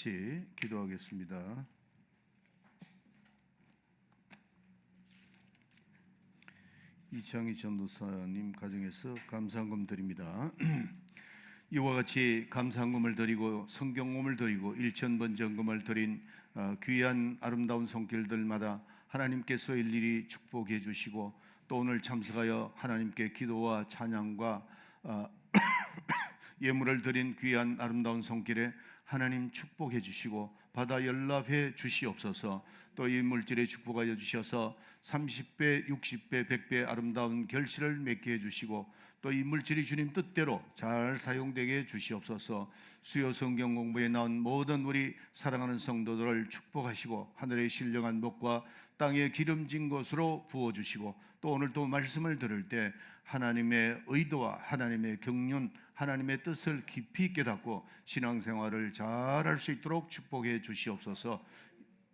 같이 기도하겠습니다. 이창희 전도사님 가정에서 감사헌금 드립니다. 이와 같이 감사헌금을 드리고 성경금을 드리고 일천번제헌금을 드린 귀한 아름다운 손길들마다 하나님께서 일일이 축복해 주시고 또 오늘 참석하여 하나님께 기도와 찬양과 예물을 드린 귀한 아름다운 손길에 하나님 축복해 주시고 받아 연락해 주시옵소서. 또 이 물질에 축복하여 주셔서 30배, 60배, 100배 아름다운 결실을 맺게 해주시고 또 이 물질이 주님 뜻대로 잘 사용되게 해 주시옵소서. 수요 성경 공부에 나온 모든 우리 사랑하는 성도들을 축복하시고 하늘의 신령한 복과 땅에 기름진 것으로 부어주시고 또 오늘 또 말씀을 들을 때 하나님의 의도와 하나님의 경륜, 하나님의 뜻을 깊이 깨닫고 신앙생활을 잘할 수 있도록 축복해 주시옵소서.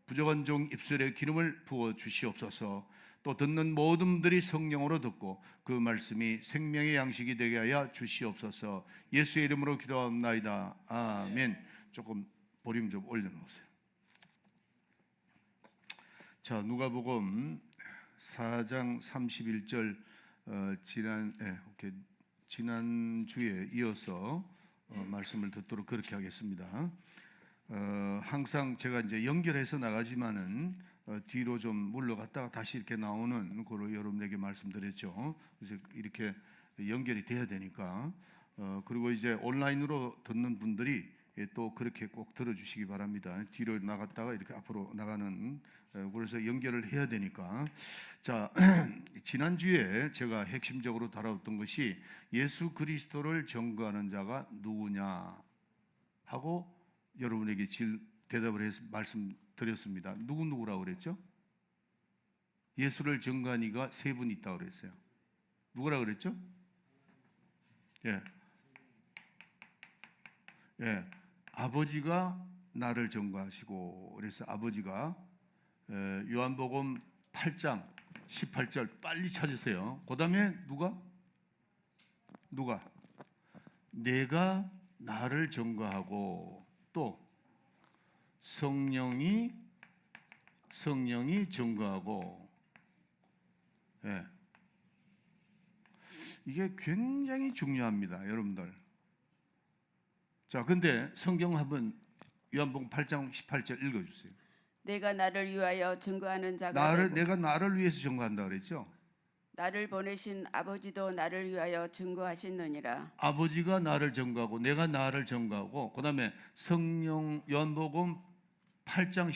부족한 종 입술에 기름을 부어 주시옵소서. 또 듣는 모든 분들이 성령으로 듣고 그 말씀이 생명의 양식이 되게 하여 주시옵소서. 예수의 이름으로 기도합나이다. 아멘. 조금 볼륨 좀 올려놓으세요. 자, 누가복음 4장 31절 지난주에 이어서 말씀을 듣도록 그렇게 하겠습니다. 항상 제가 이제 연결해서 나가지만은 뒤로 좀 물러갔다가 다시 이렇게 나오는 거로 여러분에게 말씀드렸죠. 그래서 이렇게 연결이 돼야 되니까 그리고 이제 온라인으로 듣는 분들이 또 그렇게 꼭 들어주시기 바랍니다. 뒤로 나갔다가 이렇게 앞으로 나가는 그래서 연결을 해야 되니까. 자, 지난주에 제가 핵심적으로 다뤘던 것이 예수 그리스도를 전거하는 자가 누구냐 하고 여러분에게 대답을 해서 말씀드렸습니다. 누구라고 그랬죠? 예수를 전거한 이가 세 분 있다고 그랬어요. 누구라고 그랬죠? 아버지가 나를 전거하시고, 그래서 아버지가 요한복음 8장 18절 빨리 찾으세요. 그 다음에 누가? 내가 나를 전거하고 또 성령이 전거하고. 이게 굉장히 중요합니다, 여러분들. 자, 근데 성경 한번 요한복음 8장 18절 읽어주세요. 내가 나를 위하여 증거하는 자가 내가 나를 위해서 증거한다 그랬죠? 나를 보내신 아버지도 나를 위하여 증거하시느니라. 아버지가 나를 증거하고 내가 나를 증거하고 그 다음에 성령 요한복음 8장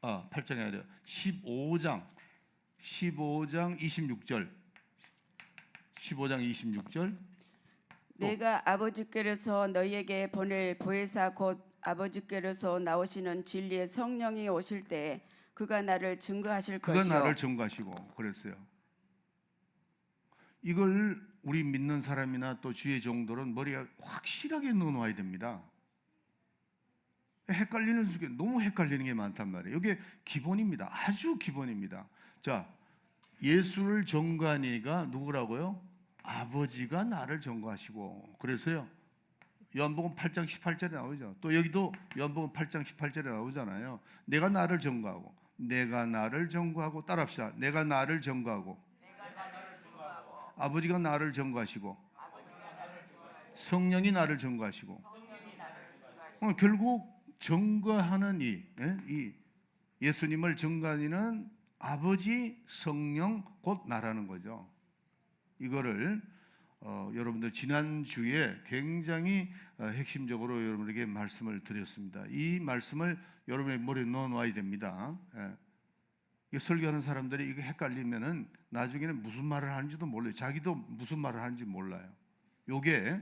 8장이 아니라 15장 26절 15장 26절 내가 아버지께로서 너희에게 보낼 보혜사 곧 아버지께로서 나오시는 진리의 성령이 오실 때 그가 나를 증거하실 것이요. 그가 나를 증거하시고 그랬어요. 이걸 우리 믿는 사람이나 또 주의 종들은 머리에 확실하게 넣어놔야 됩니다. 헷갈리는 속에 너무 헷갈리는 게 많단 말이에요. 이게 기본입니다. 아주 기본입니다. 자, 예수를 전거한 이가 누구라고요? 아버지가 나를 전거하시고. 그래서요 요한복음 8장 18절에 나오죠. 또 여기도 요한복음 8장 18절에 나오잖아요. 내가 나를 전거하고 따라합시다. 내가 나를 전거하고 아버지가 나를 전거하시고 성령이 나를 전거하시고. 결국 전거하는 이 예수님을 전거하는 이는 아버지, 성령, 곧 나라는 거죠. 이거를 여러분들 지난주에 굉장히 핵심적으로 여러분에게 말씀을 드렸습니다. 이 말씀을 여러분의 머리에 넣어놔야 됩니다. 설교하는 사람들이 이거 헷갈리면은 나중에는 무슨 말을 하는지도 몰라요. 자기도 무슨 말을 하는지 몰라요. 요게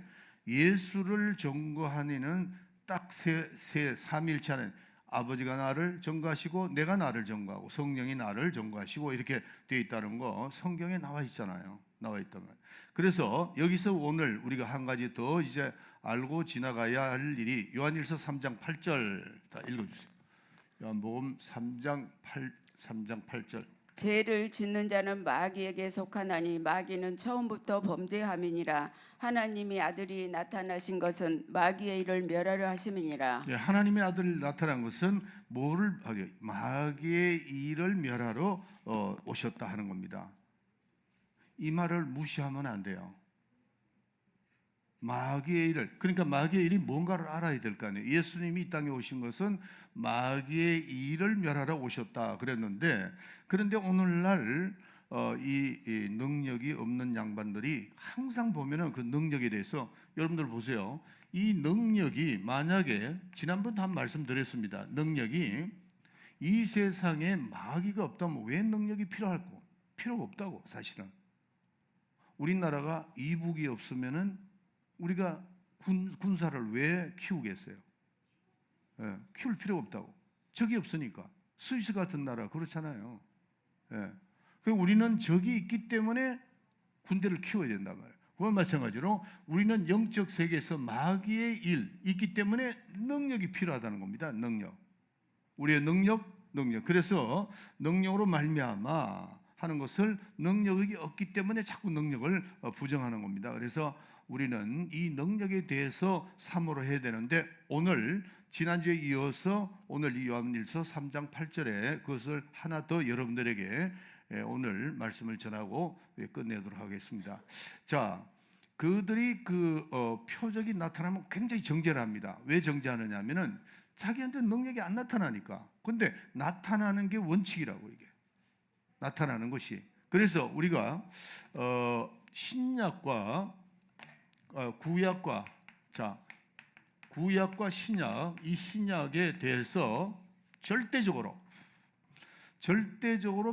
예수를 전거한 이는 딱 삼일체는 아버지가 나를 전거하시고 내가 나를 전거하고 성령이 나를 전거하시고 이렇게 되어 있다는 거 성경에 나와 있잖아요. 나와 있단 말이에요. 그래서 여기서 오늘 우리가 한 가지 더 이제 알고 지나가야 할 일이 요한일서 3장 8절 다 읽어주세요. 요한복음 3장 8절 죄를 짓는 자는 마귀에게 속하나니 마귀는 처음부터 범죄함이니라. 하나님의 아들이 나타나신 것은 마귀의 일을 멸하려 하심이니라. 예, 하나님의 아들 나타난 것은 마귀의 일을 멸하러 오셨다 하는 겁니다. 이 말을 무시하면 안 돼요. 마귀의 일을, 그러니까 마귀의 일이 뭔가를 알아야 될 거 아니에요. 예수님이 이 땅에 오신 것은 마귀의 일을 멸하러 오셨다 그랬는데, 그런데 오늘날 이 능력이 없는 양반들이 항상 보면은 그 능력에 대해서, 여러분들 보세요. 이 능력이 만약에 지난번에 한 말씀드렸습니다. 능력이 이 세상에 마귀가 없다면 왜 능력이 필요가 없다고. 사실은 우리나라가 이북이 없으면은 우리가 군사를 왜 키우겠어요? 예, 키울 필요가 없다고. 적이 없으니까. 스위스 같은 나라 그렇잖아요. 예. 우리는 적이 있기 때문에 군대를 키워야 된단 말이에요. 그건 마찬가지로 우리는 영적 세계에서 마귀의 일 있기 때문에 능력이 필요하다는 겁니다. 능력. 우리의 능력. 그래서 능력으로 말미암아 하는 것을, 능력이 없기 때문에 자꾸 능력을 부정하는 겁니다. 그래서 우리는 이 능력에 대해서 사모를 해야 되는데, 오늘 지난주에 이어서 오늘 이 요한일서 3장 8절에 그것을 하나 더 여러분들에게 오늘 말씀을 전하고 끝내도록 하겠습니다. 자, 그들이 표적이 나타나면 굉장히 정죄합니다. 왜 정죄하느냐 하면은 자기한테 능력이 안 나타나니까. 근데 나타나는 게 원칙이라고, 이게 나타나는 것이. 그래서 우리가 신약과 구약과 신약, 이 신약에 대해서 절대적으로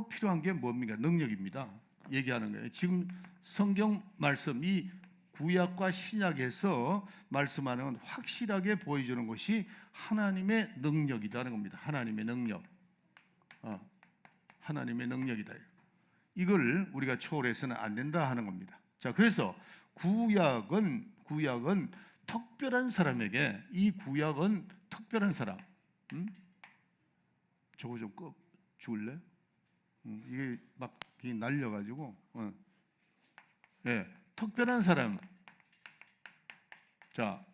필요한 게 뭡니까? 능력입니다. 얘기하는 거예요. 지금 성경 말씀, 이 구약과 신약에서 말씀하는 건 확실하게 보여주는 것이 하나님의 능력이라는 겁니다. 하나님의 능력. 하나님의 능력이다. 이걸 우리가 초월해서는 안 된다 하는 겁니다. 자, 그래서 구약은 특별한 사람에게, 이 구약은 특별한 사람. 저거 좀 줄래? 이게 막 날려가지고. 네, 특별한 사람. 자,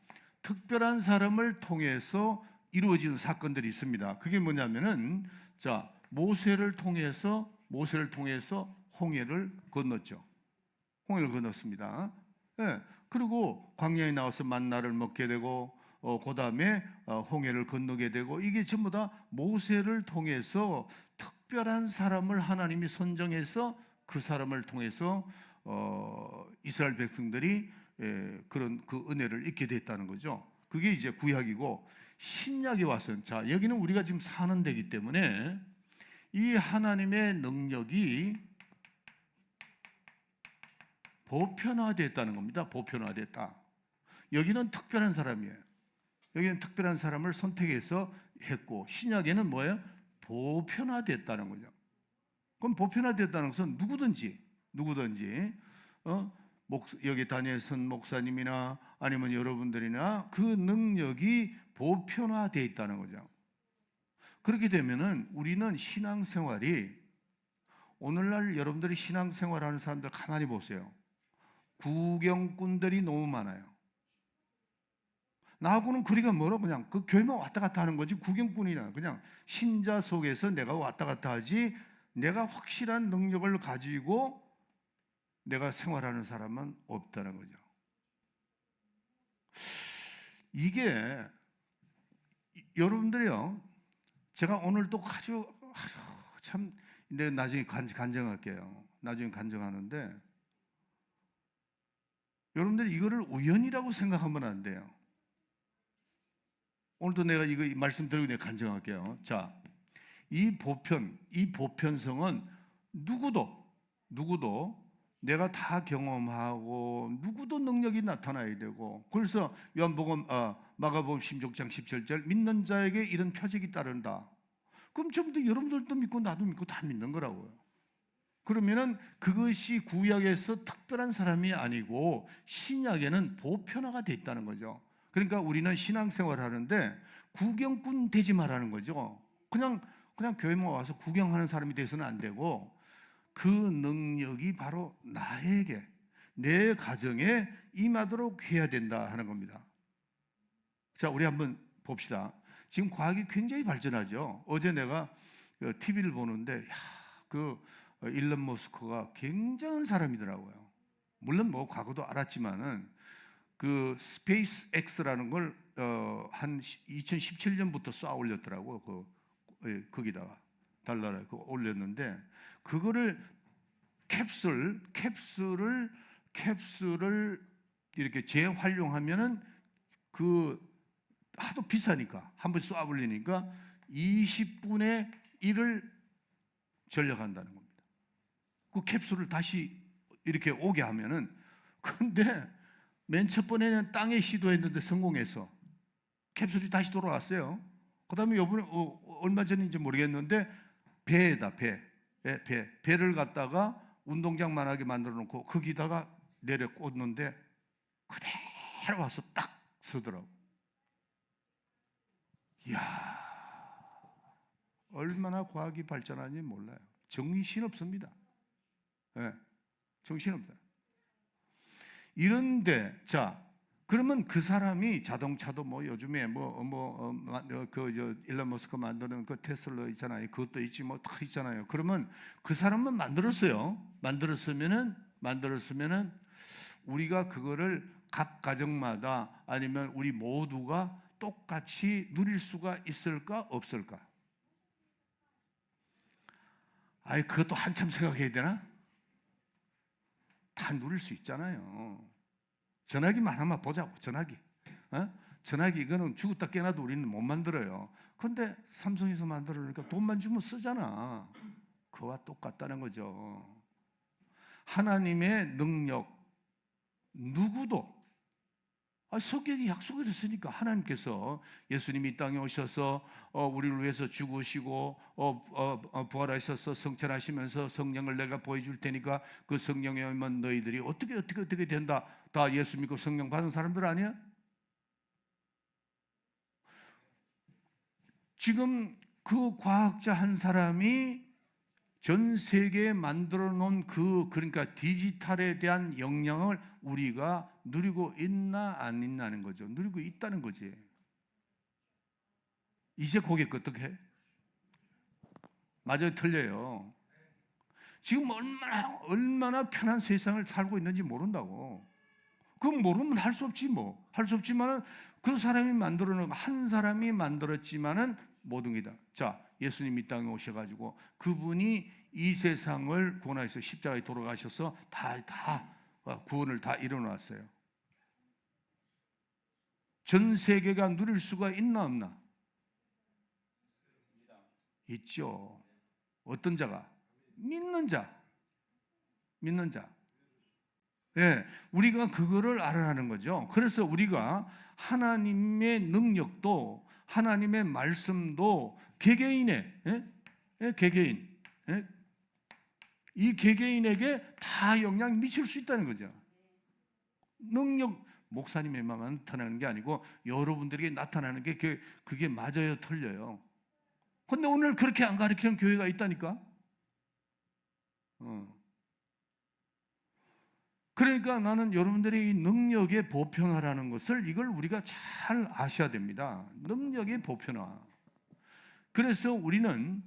특별한 사람을 통해서 이루어지는 사건들이 있습니다. 그게 뭐냐면은, 자, 모세를 통해서 홍해를 건넜죠. 홍해를 건넜습니다. 네, 그리고 광야에 나와서 만나를 먹게 되고, 그 다음에 홍해를 건너게 되고, 이게 전부 다 모세를 통해서 특별한 사람을 하나님이 선정해서 그 사람을 통해서 이스라엘 백성들이 그런 그 은혜를 잊게 됐다는 거죠. 그게 이제 구약이고, 신약에 와서는, 자, 여기는 우리가 지금 사는 데이기 때문에 이 하나님의 능력이 보편화됐다는 겁니다. 보편화됐다. 여기는 특별한 사람이에요. 여기는 특별한 사람을 선택해서 했고, 신약에는 뭐예요? 보편화됐다는 거죠. 그럼 보편화됐다는 것은 누구든지 여기 다니엘선 목사님이나 아니면 여러분들이나 그 능력이 보편화되어 있다는 거죠. 그렇게 되면은 우리는 신앙생활이, 오늘날 여러분들이 신앙생활하는 사람들 가만히 보세요. 구경꾼들이 너무 많아요. 나하고는 거리가 멀어. 그냥 그 교회만 왔다 갔다 하는 거지, 구경꾼이나 그냥 신자 속에서 내가 왔다 갔다 하지, 내가 확실한 능력을 가지고 내가 생활하는 사람은 없다는 거죠. 이게 여러분들이요, 제가 오늘도 아주 참, 내가 나중에 간증할게요. 나중에 간증하는데, 여러분들이 이거를 우연이라고 생각하면 안 돼요. 오늘도 내가 이거 말씀드리고 내가 간증할게요. 자, 이 보편성은 누구도 내가 다 경험하고 누구도 능력이 나타나야 되고, 그래서 요한복음 마가복음 16장 17절, 믿는 자에게 이런 표적이 따른다. 그럼 전부 여러분들도 믿고 나도 믿고 다 믿는 거라고요. 그러면은 그것이 구약에서 특별한 사람이 아니고 신약에는 보편화가 돼 있다는 거죠. 그러니까 우리는 신앙생활 하는데 구경꾼 되지 말라는 거죠. 그냥 교회만 와서 구경하는 사람이 돼서는 안 되고, 그 능력이 바로 나에게, 내 가정에 임하도록 해야 된다 하는 겁니다. 자, 우리 한번 봅시다. 지금 과학이 굉장히 발전하죠. 어제 내가 TV를 보는데 그 일론 머스크가 굉장한 사람이더라고요. 물론 뭐 과거도 알았지만은 그 스페이스 X라는 걸 한 2017년부터 쏘아 올렸더라고요. 거기다가 달나라에 올렸는데, 그거를 캡슐을 이렇게 재활용하면은 그 하도 비싸니까 한 번 쏘아 올리니까 20분의 1을 절약한다는 겁니다. 그 캡슐을 다시 이렇게 오게 하면은, 근데 맨 첫 번에는 땅에 시도했는데 성공해서 캡슐이 다시 돌아왔어요. 그 다음에 요번에 얼마 전인지 모르겠는데 배를 갖다가 운동장만하게 만들어 놓고 거기다가 내려 꽂는데 그대로 와서 딱 서더라고. 이야, 얼마나 과학이 발전하는지 몰라요. 정신없습니다. 네, 정신없다. 이런데, 자, 그러면 그 사람이 자동차도 뭐 요즘에 일론 머스크 만드는 그 테슬라 있잖아요. 그것도 있지 뭐 다 있잖아요. 그러면 그 사람은 만들었어요. 만들었으면은 우리가 그거를 각 가정마다 아니면 우리 모두가 똑같이 누릴 수가 있을까 없을까? 아이, 그것도 한참 생각해야 되나? 다 누릴 수 있잖아요. 전화기만 하나 보자고. 전화기 이거는 죽었다 깨나도 우리는 못 만들어요. 근데 삼성에서 만들어놓으니까 돈만 주면 쓰잖아. 그와 똑같다는 거죠. 하나님의 능력, 누구도, 성경이 약속을 했으니까 하나님께서 예수님이 이 땅에 오셔서 우리를 위해서 죽으시고 부활하셔서 성천하시면서 성령을 내가 보여줄 테니까 그 성령에 오면 너희들이 어떻게 된다. 다 예수 믿고 성령 받은 사람들 아니야? 지금 그 과학자 한 사람이 전 세계에 만들어 놓은 그러니까 디지털에 대한 영향을 우리가 누리고 있나 안 있나는 거죠. 누리고 있다는 거지. 이제 거기에 어떻게 해? 맞아요, 틀려요. 지금 얼마나 편한 세상을 살고 있는지 모른다고. 그건 모르면 할 수 없지 뭐. 할 수 없지만은 그 사람이 만들어 놓은, 한 사람이 만들었지만은 모든 게다. 자, 예수님 이 땅에 오셔가지고 그분이 이 세상을 구원하셔서 십자가에 돌아가셔서 다 구원을 다 이뤄놨어요. 전 세계가 누릴 수가 있나 없나? 있죠. 어떤 자가? 믿는 자. 예, 우리가 그거를 알아라는 거죠. 그래서 우리가 하나님의 능력도, 하나님의 말씀도 개개인의, 개개인, 이 개개인에게 다 영향 미칠 수 있다는 거죠. 능력, 목사님에만 나타나는 게 아니고 여러분들에게 나타나는 게 그게 맞아요, 틀려요. 근데 오늘 그렇게 안 가르치는 교회가 있다니까. 그러니까 나는 여러분들이 이 능력의 보편화라는 것을, 이걸 우리가 잘 아셔야 됩니다. 능력의 보편화. 그래서 우리는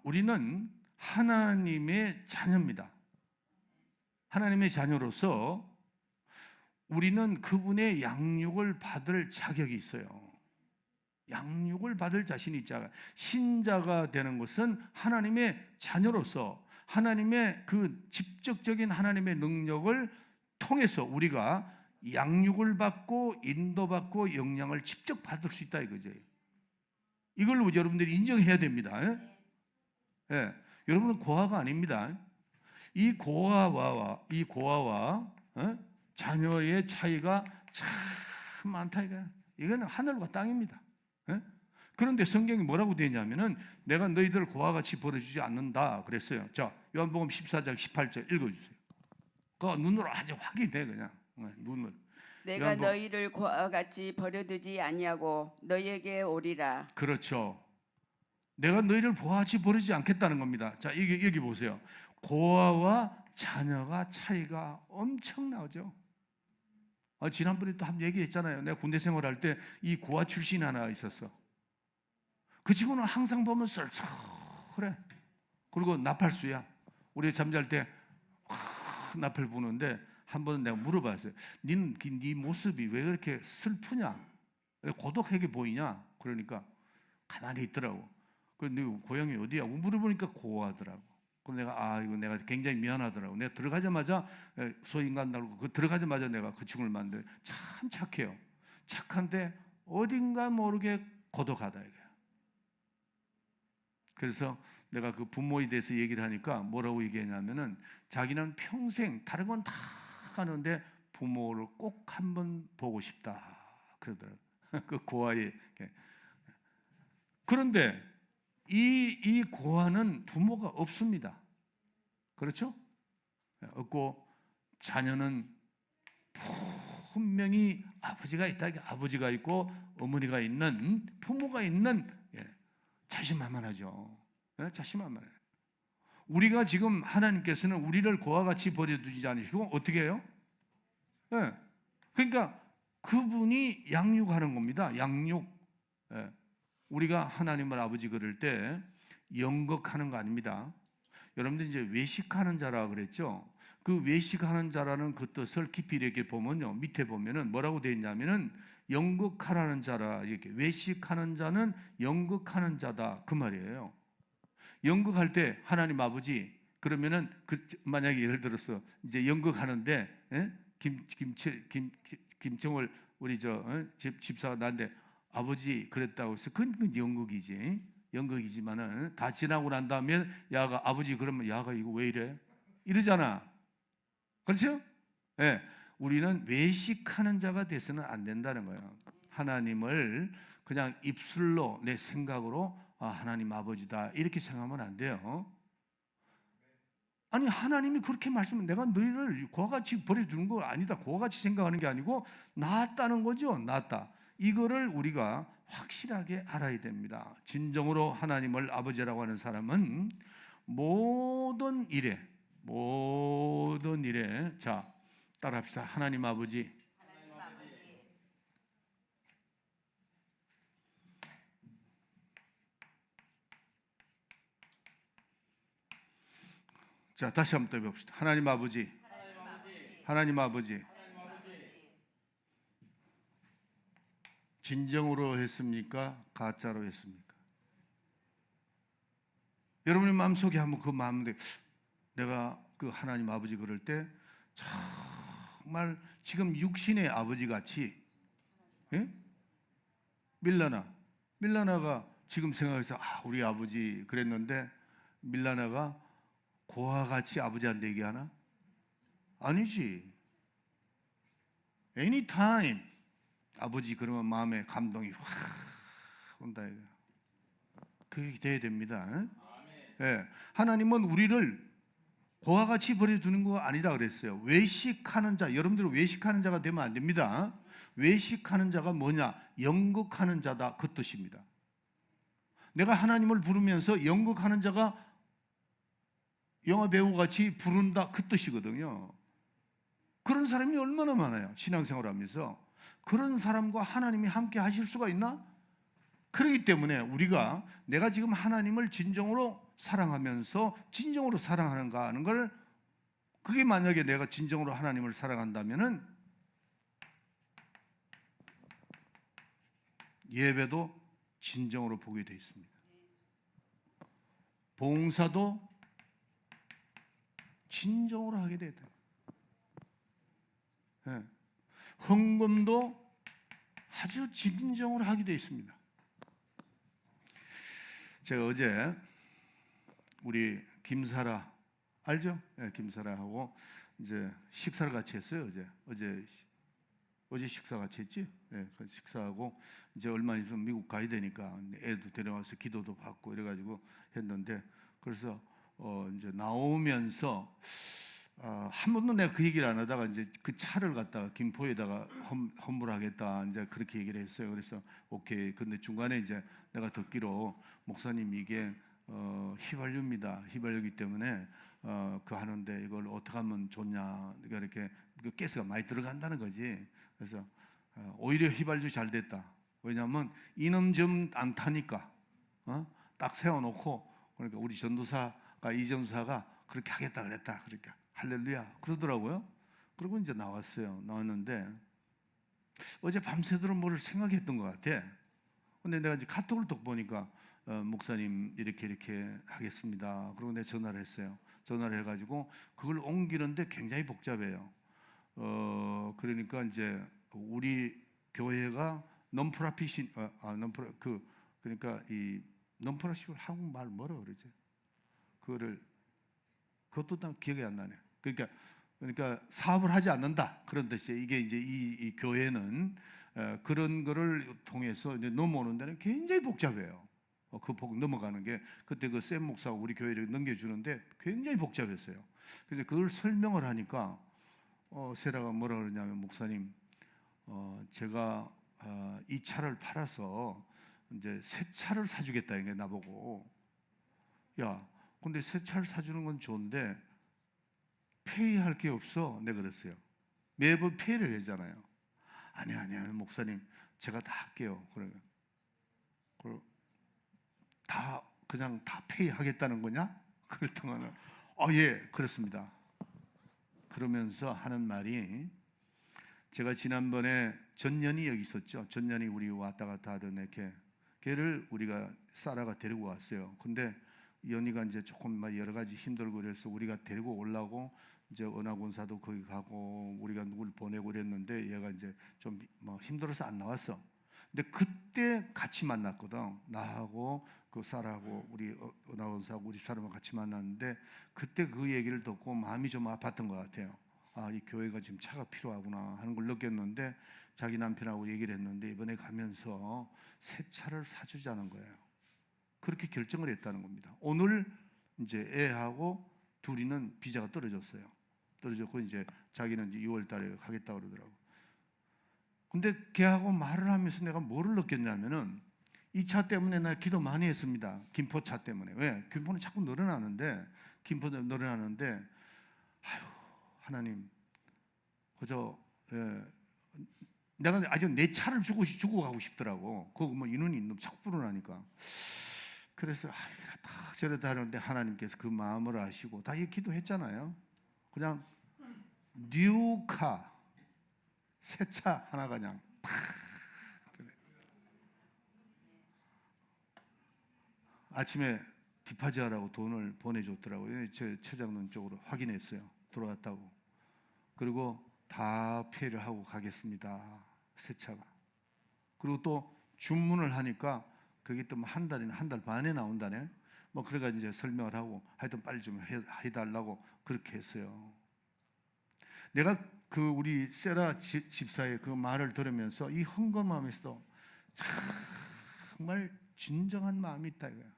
우리는 하나님의 자녀입니다. 하나님의 자녀로서 우리는 그분의 양육을 받을 자격이 있어요. 양육을 받을 자신이 있자. 신자가 되는 것은 하나님의 자녀로서 하나님의 그 직접적인 하나님의 능력을 통해서 우리가 양육을 받고 인도받고 영향을 직접 받을 수 있다 이거죠. 이걸 여러분들이 인정해야 됩니다. 예. 여러분은 고아가 아닙니다. 이 고아와 자녀의 차이가 참 많다 이거야. 이거는 하늘과 땅입니다. 그런데 성경이 뭐라고 되냐면은 내가 너희들을 고아같이 버려주지 않는다 그랬어요. 자, 요한복음 14장 18절 읽어주세요. 그거 눈으로 아주 확인돼 그냥. 눈으로. 내가 너희를 고아같이 버려두지 아니하고 너희에게 오리라. 그렇죠. 내가 너희를 고아같이 버리지 않겠다는 겁니다. 자, 여기 보세요. 고아와 자녀가 차이가 엄청 나죠. 지난번에 또 한번 얘기했잖아요. 내가 군대 생활할 때 이 고아 출신 하나 있었어. 그 친구는 항상 보면 썰렁해. 그리고 나팔수야. 우리 잠잘 때 나팔 부는데 한 번은 내가 물어봤어요. 네 모습이 왜 그렇게 슬프냐? 왜 고독하게 보이냐? 그러니까 가만히 있더라고. 그런데 고향이 어디야? 물어보니까 고아더라고. 그래서 내가 이거 내가 굉장히 미안하더라고. 내가 들어가자마자 소인간다고 들어가자마자 내가 그 친구를 만나요. 참 착해요. 착한데 어딘가 모르게 고독하다 이거야. 그래서 내가 그 부모에 대해서 얘기를 하니까 뭐라고 얘기했냐면은 자기는 평생 다른 건 다 하는데 부모를 꼭 한번 보고 싶다 그러더라고요. 그 고아의. 그런데 이 고아는 부모가 없습니다. 그렇죠? 없고 자녀는 분명히 아버지가 있다. 아버지가 있고 어머니가 있는, 부모가 있는, 자신만만하죠. 자신만만해요. 우리가 지금 하나님께서는 우리를 고아같이 버려두지 않으시고 어떻게 해요? 그러니까 그분이 양육하는 겁니다. 양육. 우리가 하나님을 아버지 그럴 때 연극하는 거 아닙니다. 여러분들 이제 외식하는 자라 그랬죠. 그 외식하는 자라는 그 뜻을 깊이 이렇게 보면요, 밑에 보면은 뭐라고 되어 있냐면은 연극하라는 자라, 이렇게 외식하는 자는 연극하는 자다 그 말이에요. 연극할 때 하나님 아버지 그러면은 만약에 예를 들어서 이제 연극하는데 김청월 우리 집사가 나한테 아버지 그랬다고 해서 그건 연극이지만은 다 지나고 난 다음에 야가 아버지 그러면 야가 이거 왜 이래? 이러잖아. 그렇죠? 우리는 외식하는 자가 돼서는 안 된다는 거예요. 하나님을 그냥 입술로 내 생각으로 하나님 아버지다 이렇게 생각하면 안 돼요. 아니 하나님이 그렇게 말씀은 내가 너희를 고아같이 버려두는 거 아니다. 고아같이 생각하는 게 아니고 낳았다는 거죠. 낳았다. 이거를 우리가 확실하게 알아야 됩니다. 진정으로 하나님을 아버지라고 하는 사람은 모든 일에 자 따라합시다. 하나님 아버지. 자 다시 한번 더 해봅시다. 하나님 아버지. 하나님 아버지. 진정으로 했습니까? 가짜로 했습니까? 여러분의 마음속에 한번 그 마음인데 내가 그 하나님 아버지 그럴 때 정말 지금 육신의 아버지 같이 밀라나가 지금 생각해서 우리 아버지 그랬는데 밀라나가 고아같이 아버지한테 얘기하나? 아니지. Anytime 아버지 그러면 마음에 감동이 확 온다 이거. 그게 돼야 됩니다. 하나님은 우리를 고아같이 버려두는 거 아니다 그랬어요. 외식하는 자, 여러분들 외식하는 자가 되면 안 됩니다. 외식하는 자가 뭐냐? 연극하는 자다 그 뜻입니다. 내가 하나님을 부르면서 연극하는 자가 영화 배우같이 부른다 그 뜻이거든요. 그런 사람이 얼마나 많아요. 신앙생활하면서. 그런 사람과 하나님이 함께 하실 수가 있나? 그렇기 때문에 우리가 내가 지금 하나님을 진정으로 사랑하면서 진정으로 사랑하는가 하는 걸, 그게 만약에 내가 진정으로 하나님을 사랑한다면은 예배도 진정으로 보게 돼 있습니다. 봉사도 진정으로 하게 되다. 헌금도 아주 진정으로 하게 되어 있습니다. 제가 어제 우리 김사라 알죠? 김사라하고 이제 식사를 같이 했어요. 어제 식사 같이 했지? 그 식사하고 이제 얼마 있으면 미국 가야 되니까 애도 데려와서 기도도 받고 이래가지고 했는데, 그래서 이제 나오면서 한 번도 내가 그 얘기를 안 하다가 이제 그 차를 갖다가 김포에다가 헌물하겠다 이제 그렇게 얘기를 했어요. 그래서 오케이. 근데 중간에 이제 내가 듣기로 목사님 이게 휘발유입니다. 휘발유이기 때문에 그 하는데 이걸 어떻게 하면 좋냐. 그러니까 이렇게 그 가스가 많이 들어간다는 거지. 그래서 오히려 휘발유 잘 됐다. 왜냐하면 이놈 좀 안 타니까 딱 세워놓고 그러니까 우리 전도사가 이전사가 그렇게 하겠다 그랬다. 그러니까 할렐루야 그러더라고요. 그리고 이제 나왔는데 어제 밤새도록 뭐를 생각했던 것 같아. 근데 내가 이제 카톡을 또 보니까 목사님 이렇게 하겠습니다. 그리고 내가 전화를 했어요. 전화를 해가지고 그걸 옮기는데 굉장히 복잡해요. 그러니까 이제 우리 교회가 non-profit, 그러니까 이 non-profit 한국말 뭐라 그러지? 그것도 난 기억이 안 나네. 그러니까 사업을 하지 않는다 그런 뜻이에요. 이게 이제 이 교회는 그런 거를 통해서 이제 넘어오는 데는 굉장히 복잡해요. 그 넘어가는 게 그때 그 샘 목사가 우리 교회를 넘겨주는데 굉장히 복잡했어요. 그래서 그걸 설명을 하니까 세라가 뭐라 그러냐면 목사님, 제가 이 차를 팔아서 이제 새 차를 사주겠다 이게 나보고 야, 근데 새 차를 사주는 건 좋은데 페이할 게 없어. 내가 그랬어요. 매번 페이를 하잖아요. 아니야 목사님 제가 다 할게요. 그러면 그냥 다 페이하겠다는 거냐? 그랬더니 예 그렇습니다. 그러면서 하는 말이 제가 지난번에 전년이 여기 있었죠. 전년이 우리 왔다 갔다 하던 걔를 우리가 사라가 데리고 왔어요. 근데 연희가 이제 조금 막 여러 가지 힘들고 그래서 우리가 데리고 오려고 이제 은하군사도 거기 가고 우리가 누굴 보내고 그랬는데 얘가 이제 좀 뭐 힘들어서 안 나왔어. 근데 그때 같이 만났거든. 나하고 그 사라하고 우리 은하군사하고 우리 사람하고 같이 만났는데 그때 그 얘기를 듣고 마음이 좀 아팠던 것 같아요. 이 교회가 지금 차가 필요하구나 하는 걸 느꼈는데 자기 남편하고 얘기를 했는데 이번에 가면서 새 차를 사주자는 거예요. 그렇게 결정을 했다는 겁니다. 오늘 이제 애하고 둘이는 비자가 떨어졌어요. 떨어졌고 이제 자기는 이제 6월 달에 가겠다고 그러더라고. 근데 걔하고 말을 하면서 내가 뭐를 느꼈냐면은 이 차 때문에 나 기도 많이 했습니다. 김포 차 때문에. 왜? 김포는 자꾸 늘어나는데 아유 하나님 그저 내가 아직 내 차를 주고 가고 싶더라고. 그거 뭐 인원이 있는 자꾸 불어나니까. 그래서 이렇다 저렇다 하는데 하나님께서 그 마음을 아시고 다 이 기도했잖아요. 그냥 뉴카 새 차 하나 그냥 팍 아침에 디파지하라고 돈을 보내줬더라고요. 제 최장로님 쪽으로 확인했어요. 들어왔다고. 그리고 다 페이를 하고 가겠습니다. 새 차가. 그리고 또 주문을 하니까 그게 또 한 달이나 한 달 반에 나온다네. 뭐 그래가지고 이제 설명을 하고 하여튼 빨리 좀 해달라고 그렇게 했어요. 내가 그 우리 세라 집사의 그 말을 들으면서 이 헌금 마음에서 정말 진정한 마음이 있다 이거야.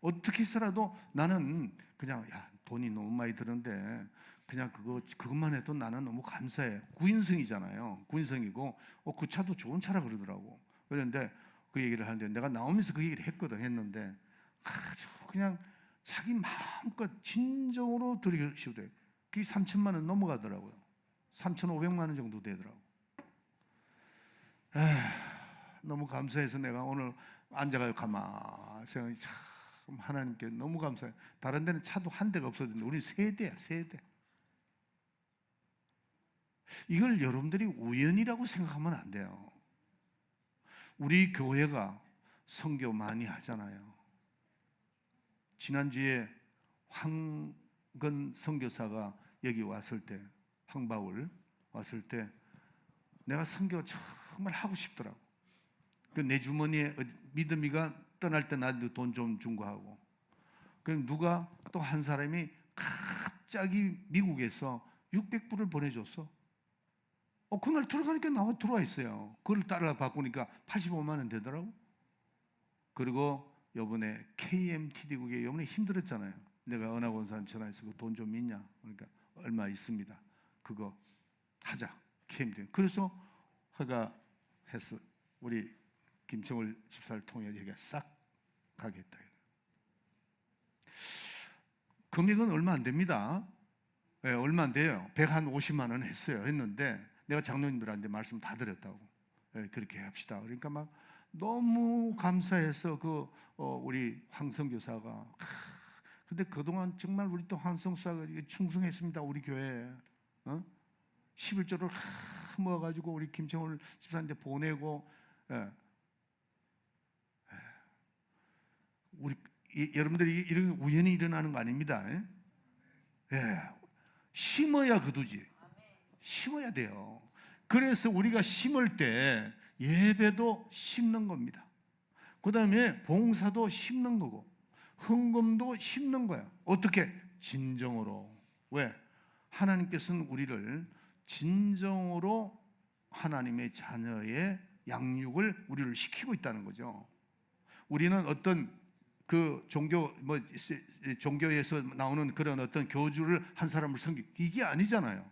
어떻게 해서라도 나는 그냥 돈이 너무 많이 드는데 그냥 그것만 해도 나는 너무 감사해. 구인성이잖아요. 구인성이고 그 차도 좋은 차라 그러더라고. 그런데 그 얘기를 하는데 내가 나오면서 그 얘기를 했는데 아주 그냥 자기 마음껏 진정으로 드리고 싶대. 그게 3천만 원 넘어가더라고요. 3,500만 원 정도 되더라고. 너무 감사해서 내가 오늘 앉아가지고 가만히 생각이 참 하나님께 너무 감사해. 다른 데는 차도 한 대가 없었는데 우리 세 대야. 이걸 여러분들이 우연이라고 생각하면 안 돼요. 우리 교회가 선교 많이 하잖아요. 지난주에 황근 선교사가 여기 왔을 때, 황바울 왔을 때 내가 선교 정말 하고 싶더라고. 내 주머니에 믿음이가 떠날 때 나도 돈 좀 준 거 하고. 그럼 누가 또 한 사람이 갑자기 미국에서 600불을 보내줬어. 그날 들어가니까 들어와 있어요. 그걸 따라 바꾸니까 85만 원 되더라고. 그리고 요번에 KMTD국에 요번에 힘들었잖아요. 내가 은하원산 전화해서 그 돈 좀 있냐? 그러니까 얼마 있습니다. 그거 하자. 캠핑. 그래서 허가해서 우리 김청월 집사를 통해 얘기가 싹 가겠다. 금액은 얼마 안 됩니다. 네, 얼마 안 돼요. 150만 원 했는데 내가 장로님들한테 말씀 다 드렸다고. 네, 그렇게 합시다. 그러니까 막 너무 감사해서 우리 황성교사가 근데 그동안 정말 우리 또 황성교사가 충성했습니다. 우리 교회에 11조를 모아가지고 우리 김청월 집사한테 보내고 우리 여러분들이 이런 우연히 일어나는 거 아닙니다. 심어야 거두지. 심어야 돼요. 그래서 우리가 심을 때 예배도 심는 겁니다. 그 다음에 봉사도 심는 거고 헌금도 심는 거야. 어떻게? 진정으로. 왜? 하나님께서는 우리를 진정으로 하나님의 자녀의 양육을 우리를 시키고 있다는 거죠. 우리는 어떤 종교에서 나오는 그런 어떤 교주를 한 사람을 이게 아니잖아요.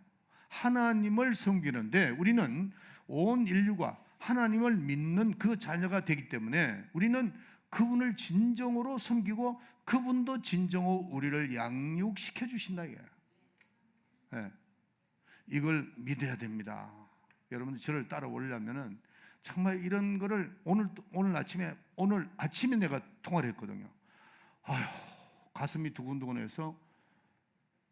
하나님을 섬기는데 우리는 온 인류가 하나님을 믿는 그 자녀가 되기 때문에 우리는 그분을 진정으로 섬기고 그분도 진정으로 우리를 양육시켜 주신다 이거예요. 이걸 믿어야 됩니다. 여러분들 저를 따라오려면은 정말 이런 거를 오늘 아침에 내가 통화를 했거든요. 아휴, 가슴이 두근두근해서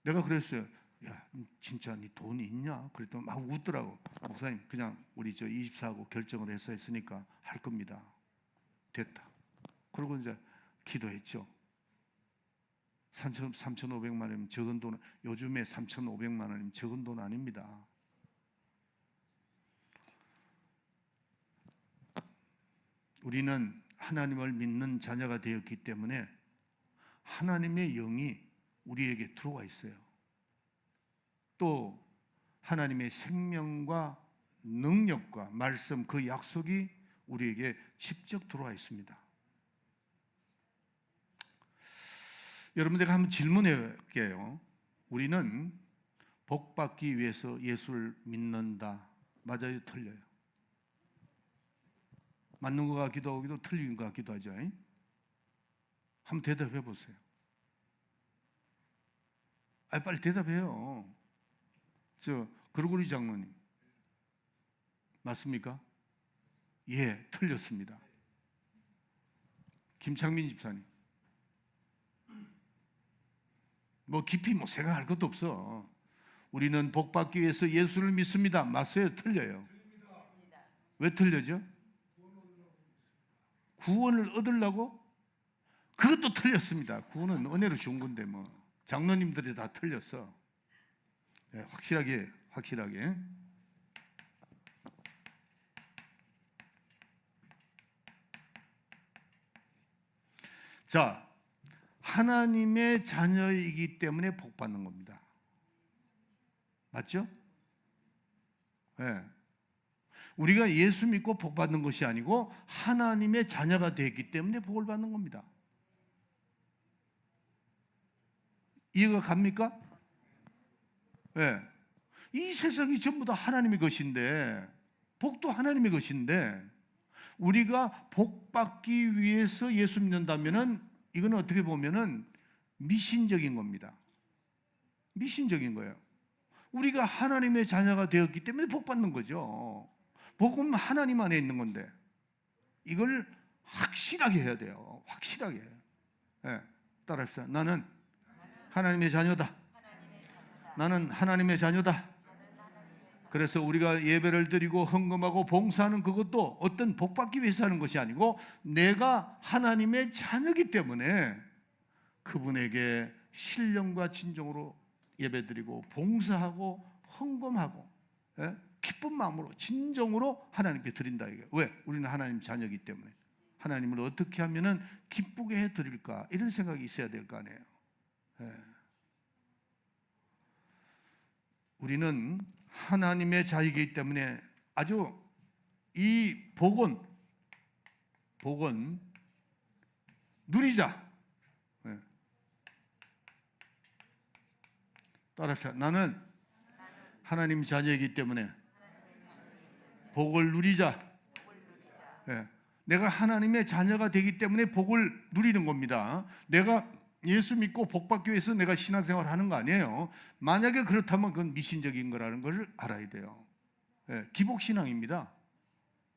내가 그랬어요. 야, 진짜 네 돈이 있냐? 그랬더니 막 웃더라고. 목사님, 그냥 우리 저 24하고 결정을 했으니까 할 겁니다. 됐다. 그리고 이제 기도했죠. 3,500만 원이면 적은 돈, 요즘에 3,500만 원이면 적은 돈 아닙니다. 우리는 하나님을 믿는 자녀가 되었기 때문에 하나님의 영이 우리에게 들어와 있어요. 또 하나님의 생명과 능력과 말씀 그 약속이 우리에게 직접 들어와 있습니다. 여러분들과 한번 질문해 볼게요. 우리는 복받기 위해서 예수를 믿는다. 맞아요? 틀려요? 맞는 것 같기도 하고 틀린 것 같기도 하죠. 한번 대답해 보세요. 빨리 대답해요. 그러고리 장로님 맞습니까? 예, 틀렸습니다. 김창민 집사님 깊이 생각할 것도 없어. 우리는 복받기 위해서 예수를 믿습니다. 맞아요? 틀려요? 왜 틀려죠? 구원을 얻으려고? 그것도 틀렸습니다. 구원은 은혜로 준 건데 장로님들이 다 틀렸어. 네, 확실하게. 자, 하나님의 자녀이기 때문에 복 받는 겁니다. 맞죠? 네. 우리가 예수 믿고 복 받는 것이 아니고 하나님의 자녀가 되었기 때문에 복을 받는 겁니다. 이해가 갑니까? 네. 이 세상이 전부 다 하나님의 것인데 복도 하나님의 것인데 우리가 복 받기 위해서 예수 믿는다면은 이거는 어떻게 보면은 미신적인 겁니다. 미신적인 거예요. 우리가 하나님의 자녀가 되었기 때문에 복 받는 거죠. 복은 하나님 안에 있는 건데 이걸 확실하게 해야 돼요. 확실하게. 네. 따라합시다. 나는 하나님의 자녀다. 나는 하나님의 자녀다. 그래서 우리가 예배를 드리고 헌금하고 봉사하는 그것도 어떤 복 받기 위해서 하는 것이 아니고 내가 하나님의 자녀이기 때문에 그분에게 신령과 진정으로 예배드리고 봉사하고 헌금하고 기쁜 마음으로 진정으로 하나님께 드린다 이게. 왜? 우리는 하나님 자녀이기 때문에 하나님을 어떻게 하면은 기쁘게 해드릴까 이런 생각이 있어야 될 거 아니에요. 우리는 하나님의 자이기 때문에 아주 이 복은 누리자. 따라합시다. 나는 하나님 자녀이기 때문에 복을 누리자. 예. 내가 하나님의 자녀가 되기 때문에 복을 누리는 겁니다. 내가 예수 믿고 복 받기 위해서 내가 신앙생활 하는 거 아니에요. 만약에 그렇다면 그건 미신적인 거라는 것을 알아야 돼요. 예. 기복신앙입니다.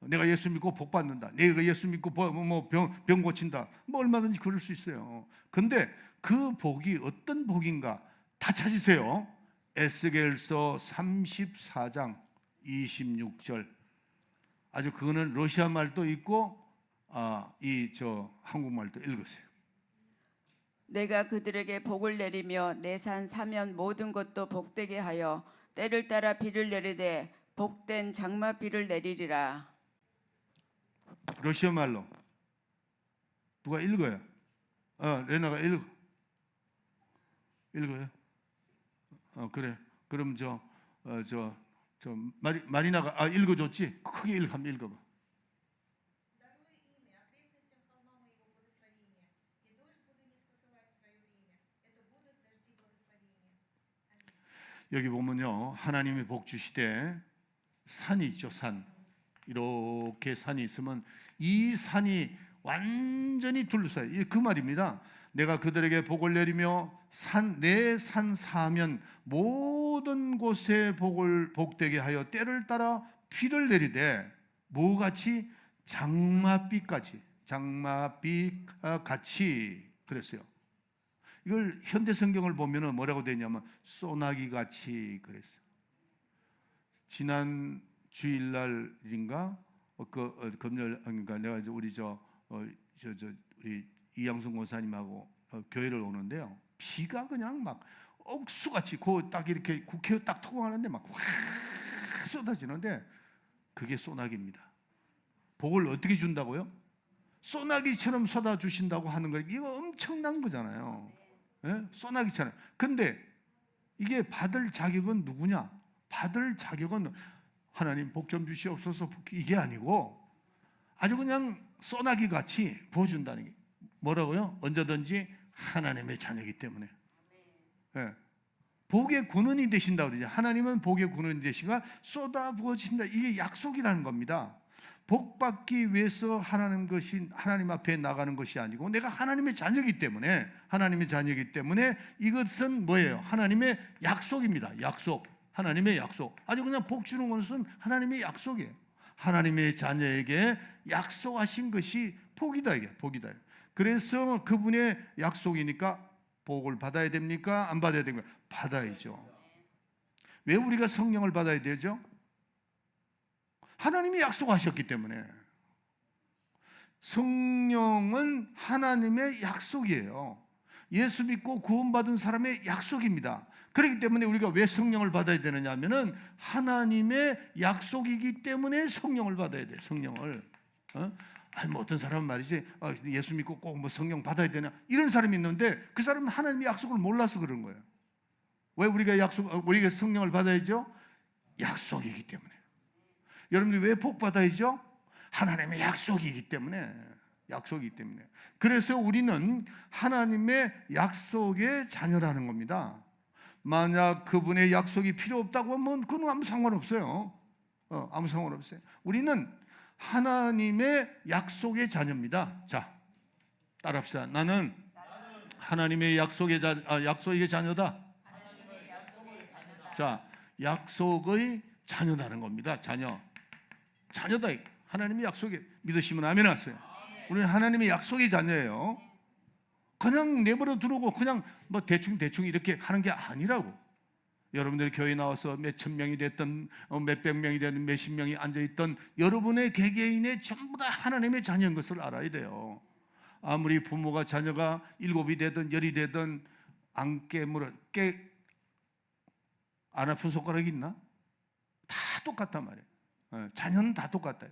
내가 예수 믿고 복 받는다. 내가 예수 믿고 병 고친다. 뭐 얼마든지 그럴 수 있어요. 근데 그 복이 어떤 복인가 다 찾으세요. 에스겔서 34장 26절. 아주 그거는 러시아 말도 있고 한국말도 읽으세요. 내가 그들에게 복을 내리며 내 산 사면 모든 것도 복되게 하여 때를 따라 비를 내리되 복된 장마비를 내리리라. 러시아 말로 누가 읽어요? 레나가 읽어요. 그래. 그럼 마리나가 읽어줬지? 크게 한번 읽어봐. 여기 보면요, 하나님이 복 주시되 산이 있죠. 산. 이렇게 산이 있으면 이 산이 완전히 둘러싸요. 그 말입니다. 내가 그들에게 복을 내리며 내 산 사면 모든 곳에 복되게 하여 때를 따라 비를 내리되 뭐같이? 장마비까지, 장마비같이 그랬어요. 이걸 현대 성경을 보면은 뭐라고 되냐면 소나기같이 그랬어요. 지난 주일날인가 금요일, 그러니까 내가 이제 우리 우리 이양순 권사님하고 교회를 오는데요. 비가 그냥 막 억수같이 딱 이렇게 국회 딱 통과하는데 막 확 쏟아지는데 그게 소나기입니다. 복을 어떻게 준다고요? 소나기처럼 쏟아 주신다고 하는 거 이거 엄청난 거잖아요. 예? 소나기처럼. 근데 이게 받을 자격은 누구냐? 받을 자격은 하나님 복 좀 주시옵소서 이게 아니고 아주 그냥 소나기 같이 부어준다는 게 뭐라고요? 언제든지 하나님의 자녀이기 때문에. 예. 복의 근원이 되신다고 그러죠. 하나님은 복의 근원이 되시가 쏟아 부어진다. 이게 약속이라는 겁니다. 복 받기 위해서 하나님 앞에 나가는 것이 아니고 내가 하나님의 자녀이기 때문에 이것은 뭐예요? 하나님의 약속입니다. 약속. 하나님의 약속. 아주 그냥 복 주는 것은 하나님의 약속이에요. 하나님의 자녀에게 약속하신 것이 복이다. 이게 복이다. 그래서 그분의 약속이니까 복을 받아야 됩니까? 안 받아야 됩니까? 받아야죠. 왜 우리가 성령을 받아야 되죠? 하나님이 약속하셨기 때문에. 성령은 하나님의 약속이에요. 예수 믿고 구원받은 사람의 약속입니다. 그렇기 때문에 우리가 왜 성령을 받아야 되느냐 하면은 하나님의 약속이기 때문에 성령을 받아야 돼요. 성령을. 뭐 어떤 사람은 말이지 예수 믿고 꼭 뭐 성령 받아야 되냐 이런 사람이 있는데 그 사람은 하나님의 약속을 몰라서 그런 거예요. 왜 우리가 성령을 받아야죠? 약속이기 때문에. 여러분들이 왜 복 받아야죠? 하나님의 약속이기 때문에. 약속이기 때문에. 그래서 우리는 하나님의 약속의 자녀라는 겁니다. 만약 그분의 약속이 필요 없다고 하면 그건 아무 상관없어요. 아무 상관없어요. 우리는 하나님의 약속의 자녀입니다. 자, 따라합시다. 나는 하나님의 약속의 자녀다. 자, 약속의 자녀라는 겁니다. 자녀다. 하나님의 약속에 믿으시면 아멘 하세요. 우리는 하나님의 약속의 자녀예요. 그냥 내버려 두고 그냥 뭐 대충 이렇게 하는 게 아니라고. 여러분들이 교회 나와서 몇천 명이 됐든 몇백 명이 됐든 몇십 명이 앉아있던 여러분의 개개인의 전부 다 하나님의 자녀인 것을 알아야 돼요. 아무리 부모가 자녀가 7이 되든 10이 되든 안 아픈 손가락이 있나? 다 똑같단 말이에요. 자녀는 다 똑같아요.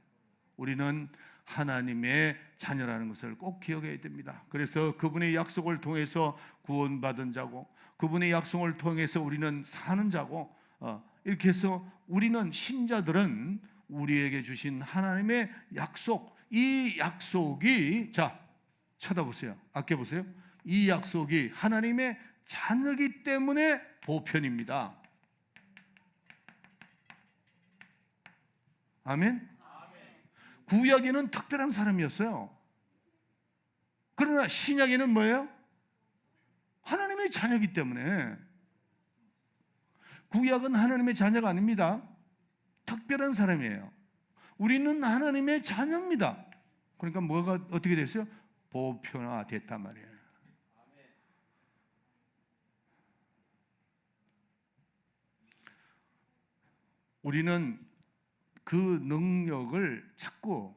우리는 하나님의 자녀라는 것을 꼭 기억해야 됩니다. 그래서 그분의 약속을 통해서 구원받은 자고 그분의 약속을 통해서 우리는 사는 자고 이렇게 해서 우리는 신자들은 우리에게 주신 하나님의 약속, 이 약속이 자 쳐다보세요. 아껴보세요. 이 약속이 하나님의 자녀이기 때문에 보편입니다. 아멘? 구약에는 특별한 사람이었어요. 그러나 신약에는 뭐예요? 하나님의 자녀이기 때문에. 구약은 하나님의 자녀가 아닙니다. 특별한 사람이에요. 우리는 하나님의 자녀입니다. 그러니까 뭐가 어떻게 됐어요? 보편화됐단 말이에요. 우리는 그 능력을 자꾸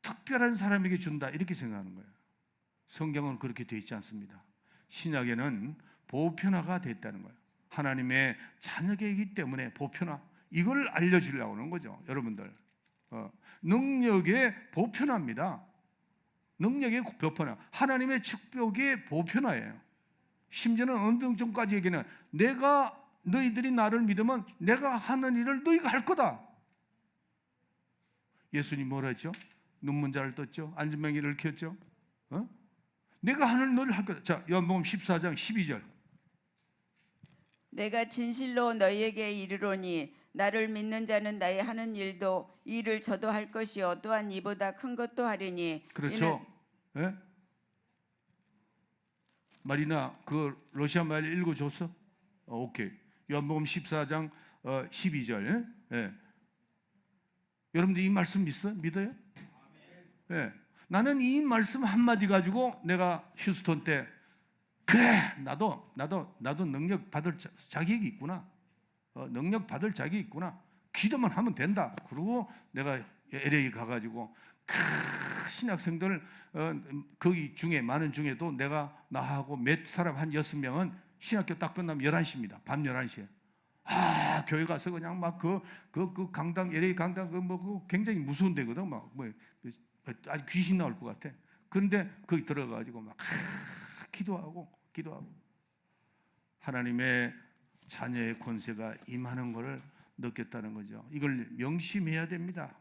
특별한 사람에게 준다 이렇게 생각하는 거예요. 성경은 그렇게 되어 있지 않습니다. 신약에는 보편화가 됐다는 거예요. 하나님의 자녀이기 때문에 보편화, 이걸 알려주려고 하는 거죠. 여러분들, 능력의 보편화입니다. 능력의 보편화, 하나님의 축복의 보편화예요. 심지어는 어느 정도까지 얘기는 너희들이 나를 믿으면 내가 하는 일을 너희가 할 거다. 예수님 뭐라 했죠? 눈먼 자를 떴죠. 안진뱅이를 켰죠. 내가 하는 일을 할 거다. 자, 요한복음 14장 12절. 내가 진실로 너희에게 이르노니 나를 믿는 자는 나의 하는 일도 일을 저도 할 것이요 또한 이보다 큰 것도 하리니. 그렇죠. 예? 마리나 그 러시아 말 읽어줬어? 오케이. 요한복음 14장 12절. 예. 여러분들 이 말씀 믿어요? 예. 나는 이 말씀 한마디 가지고 내가 휴스턴 때 그래, 나도 능력 받을 자격이 있구나. 능력 받을 자격이 있구나. 기도만 하면 된다. 그리고 내가 LA 가가지고 신학생들 거기 중에 많은 중에도 나하고 몇 사람 한 6명은 신학교 딱 끝나면 11시입니다. 밤 11시에. 교회 가서 그냥 막 그 강당, LA 강당 그 굉장히 무서운 데거든. 아주 귀신 나올 것 같아. 그런데 거기 들어가가지고 막 기도하고 하나님의 자녀의 권세가 임하는 것을 느꼈다는 거죠. 이걸 명심해야 됩니다.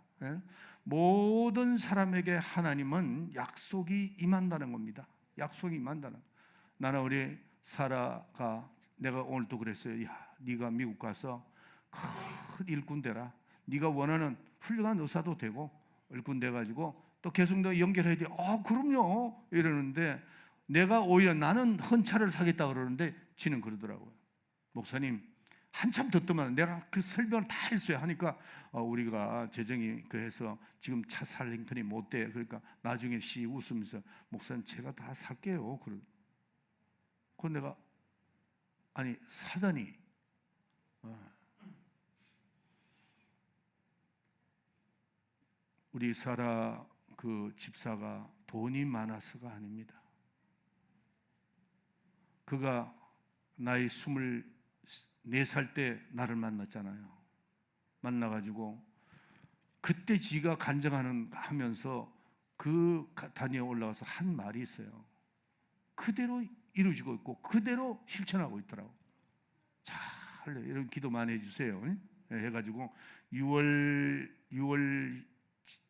모든 사람에게 하나님은 약속이 임한다는 겁니다. 약속이 임한다는. 나는 우리 사라가 내가 오늘도 그랬어요. 야, 네가 미국 가서 큰 일꾼 되라. 네가 원하는 훌륭한 의사도 되고 일꾼 돼가지고 또 계속 너 연결해야 돼. 그럼요. 이러는데 내가 오히려 나는 헌차를 사겠다 그러는데 지는 그러더라고요. 목사님 한참 듣더만 내가 그 설명을 다 했어요. 하니까 우리가 재정이 해서 지금 차 살 형편이 못 돼. 그러니까 나중에 웃으면서 목사님 제가 다 살게요. 그럼 내가 아니 사다니 우리 사라 그 집사가 돈이 많아서가 아닙니다. 그가 나이 24살 때 나를 만났잖아요. 만나가지고 그때 지가 하면서 그 단위에 올라가서 한 말이 있어요. 그대로 이루어지고 있고 그대로 실천하고 있더라고. 잘 이런 기도 많이 해주세요. 해가지고 6월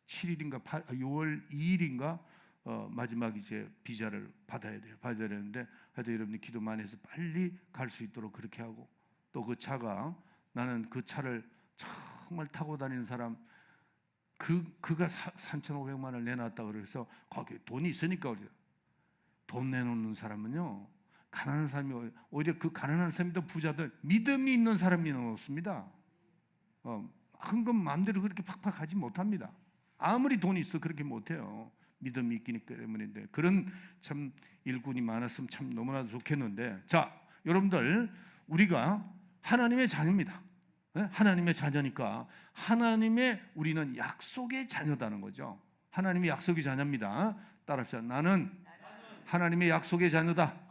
7일인가 6월 2일인가 마지막 이제 비자를 받아야 되는데 하여튼 여러분이 기도 많이 해서 빨리 갈 수 있도록 그렇게 하고 또 그 차가 나는 그 차를 정말 타고 다니는 사람 그가 3,500만 원을 내놨다 그래서 거기 돈이 있으니까 돈 내놓는 사람은요 가난한 사람이 오히려 그 가난한 사람도 부자들 믿음이 있는 사람이 내놓습니다. 헌금 마음대로 그렇게 팍팍 하지 못합니다. 아무리 돈이 있어 그렇게 못해요. 믿음이 있기 때문인데 그런 참 일꾼이 많았으면 참 너무나도 좋겠는데 자 여러분들 우리가 하나님의 자녀입니다. 하나님의 자녀니까 우리는 약속의 자녀다는 거죠. 하나님의 약속의 자녀입니다. 따라합시다. 나는 하나님의 약속의 자녀다.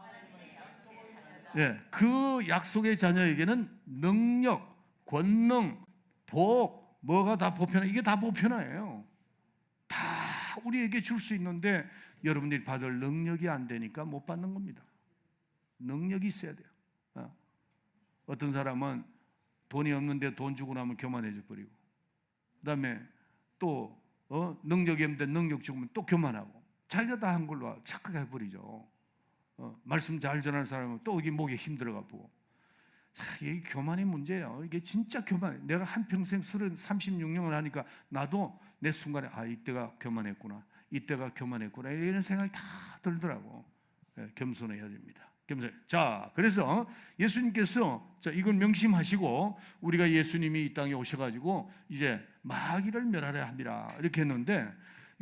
그 약속의 자녀에게는 능력, 권능, 복 뭐가 다 보편화. 이게 다 보편화예요. 다 우리에게 줄 수 있는데 여러분들이 받을 능력이 안 되니까 못 받는 겁니다. 능력이 있어야 돼요. 어떤 사람은 돈이 없는데 돈 주고 나면 교만해져 버리고 그다음에 또 능력이 없는데 능력 주면 또 교만하고 자기가 다 한 걸로 착각해 버리죠. 말씀 잘 전하는 사람은 또 여기 목에 힘들어가 보고 이게 교만의 문제예요. 이게 진짜 교만해. 내가 한평생 36년을 하니까 나도 내 순간에 이때가 교만했구나, 이때가 교만했구나, 이런 생각이 다 들더라고. 겸손해야 됩니다. 겸손. 자, 그래서 예수님께서 이걸 명심하시고 우리가 예수님이 이 땅에 오셔가지고 이제 마귀를 멸하려 합니다 이렇게 했는데,